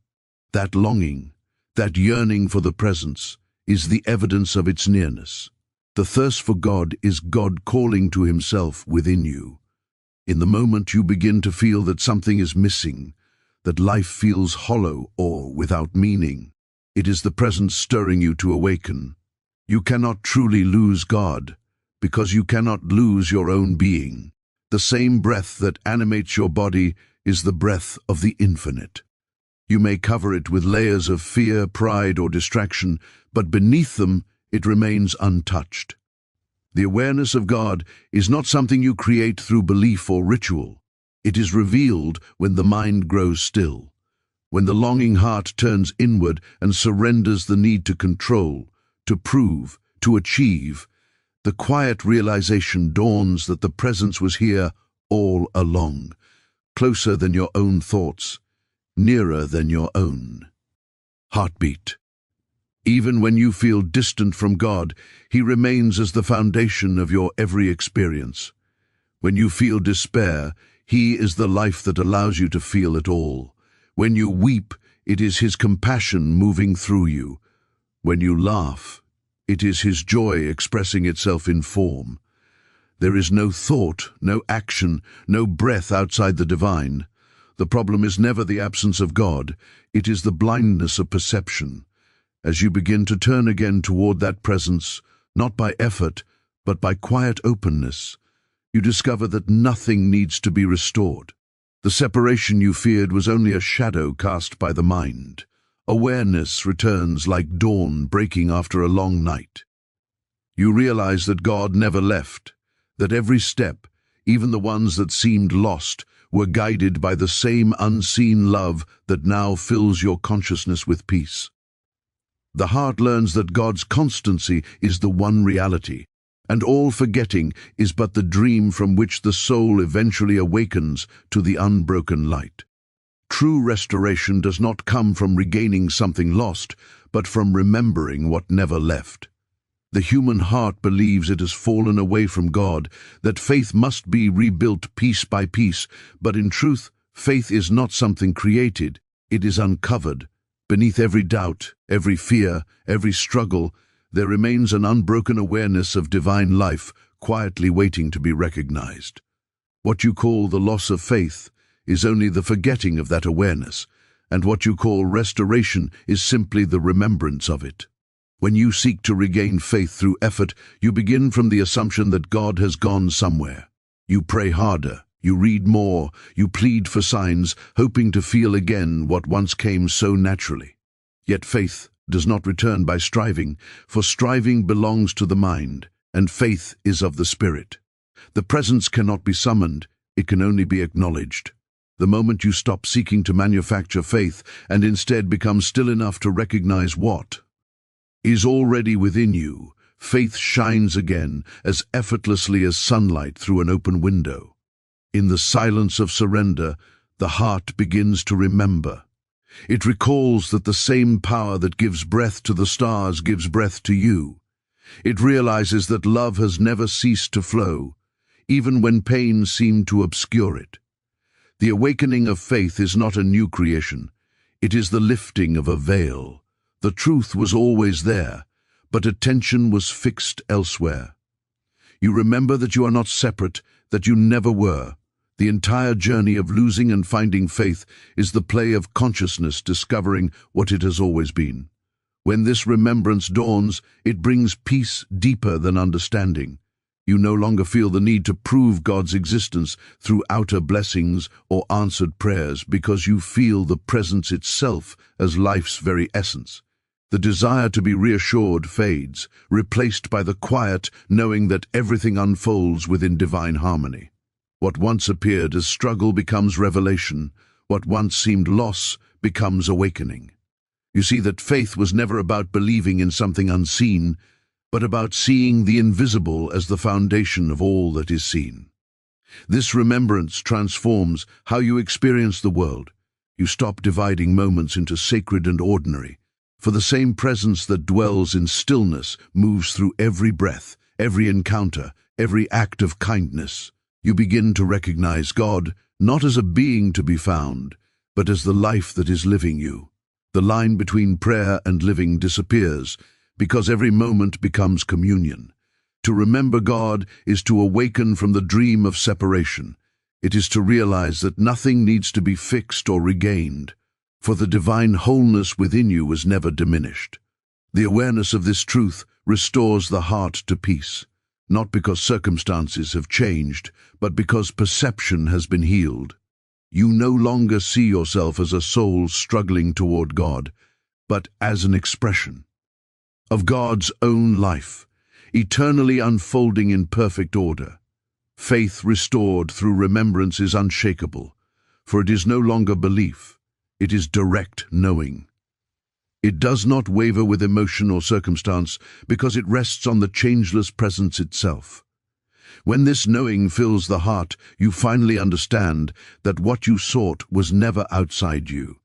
That longing, that yearning for the presence, is the evidence of its nearness. The thirst for God is God calling to himself within you. In the moment you begin to feel that something is missing, that life feels hollow or without meaning, it is the presence stirring you to awaken. You cannot truly lose God, because you cannot lose your own being. The same breath that animates your body is the breath of the infinite. You may cover it with layers of fear, pride, or distraction, but beneath them it remains untouched. The awareness of God is not something you create through belief or ritual. It is revealed when the mind grows still, when the longing heart turns inward and surrenders the need to control, to prove, to achieve. The quiet realization dawns that the presence was here all along, closer than your own thoughts, nearer than your own. Heartbeat. Even when you feel distant from God, He remains as the foundation of your every experience. When you feel despair, He is the life that allows you to feel it all. When you weep, it is His compassion moving through you. When you laugh, it is His joy expressing itself in form. There is no thought, no action, no breath outside the divine. The problem is never the absence of God, it is the blindness of perception. As you begin to turn again toward that presence, not by effort, but by quiet openness, you discover that nothing needs to be restored. The separation you feared was only a shadow cast by the mind. Awareness returns like dawn breaking after a long night. You realize that God never left, that every step, even the ones that seemed lost, were guided by the same unseen love that now fills your consciousness with peace. The heart learns that God's constancy is the one reality, and all forgetting is but the dream from which the soul eventually awakens to the unbroken light. True restoration does not come from regaining something lost, but from remembering what never left. The human heart believes it has fallen away from God, that faith must be rebuilt piece by piece, but in truth, faith is not something created, it is uncovered. Beneath every doubt, every fear, every struggle, there remains an unbroken awareness of divine life, quietly waiting to be recognized. What you call the loss of faith is only the forgetting of that awareness, and what you call restoration is simply the remembrance of it. When you seek to regain faith through effort, you begin from the assumption that God has gone somewhere. You pray harder, you read more, you plead for signs, hoping to feel again what once came so naturally. Yet faith does not return by striving, for striving belongs to the mind, and faith is of the spirit. The presence cannot be summoned, it can only be acknowledged. The moment you stop seeking to manufacture faith and instead become still enough to recognize what is already within you, faith shines again as effortlessly as sunlight through an open window. In the silence of surrender, the heart begins to remember. It recalls that the same power that gives breath to the stars gives breath to you. It realizes that love has never ceased to flow, even when pain seemed to obscure it. The awakening of faith is not a new creation. It is the lifting of a veil. The truth was always there, but attention was fixed elsewhere. You remember that you are not separate, that you never were. The entire journey of losing and finding faith is the play of consciousness discovering what it has always been. When this remembrance dawns, it brings peace deeper than understanding. You no longer feel the need to prove God's existence through outer blessings or answered prayers because you feel the presence itself as life's very essence. The desire to be reassured fades, replaced by the quiet knowing that everything unfolds within divine harmony. What once appeared as struggle becomes revelation. What once seemed loss becomes awakening. You see that faith was never about believing in something unseen, but about seeing the invisible as the foundation of all that is seen. This remembrance transforms how you experience the world. You stop dividing moments into sacred and ordinary, for the same presence that dwells in stillness moves through every breath, every encounter, every act of kindness. You begin to recognize God not as a being to be found, but as the life that is living you. The line between prayer and living disappears, because every moment becomes communion. To remember God is to awaken from the dream of separation. It is to realize that nothing needs to be fixed or regained, for the divine wholeness within you was never diminished. The awareness of this truth restores the heart to peace, not because circumstances have changed, but because perception has been healed. You no longer see yourself as a soul struggling toward God, but as an expression of God's own life. eternally unfolding in perfect order. Faith restored through remembrance is unshakable, for it is no longer belief, it is direct knowing. It does not waver with emotion or circumstance because it rests on the changeless presence itself. When this knowing fills the heart, you finally understand that what you sought was never outside you.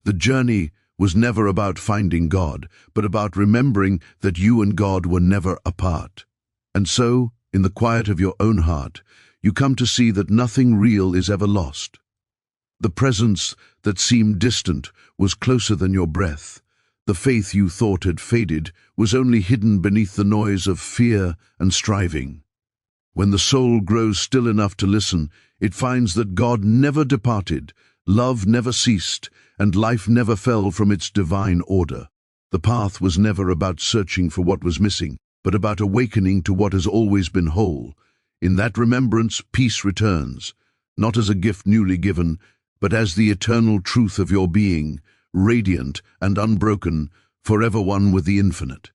The journey was never about finding God, but about remembering that you and God were never apart. And so, in the quiet of your own heart, you come to see that nothing real is ever lost. The presence that seemed distant was closer than your breath. The faith you thought had faded was only hidden beneath the noise of fear and striving. When the soul grows still enough to listen, it finds that God never departed, love never ceased, and life never fell from its divine order. The path was never about searching for what was missing, but about awakening to what has always been whole. In that remembrance, peace returns, not as a gift newly given, but as the eternal truth of your being, radiant and unbroken, forever one with the infinite.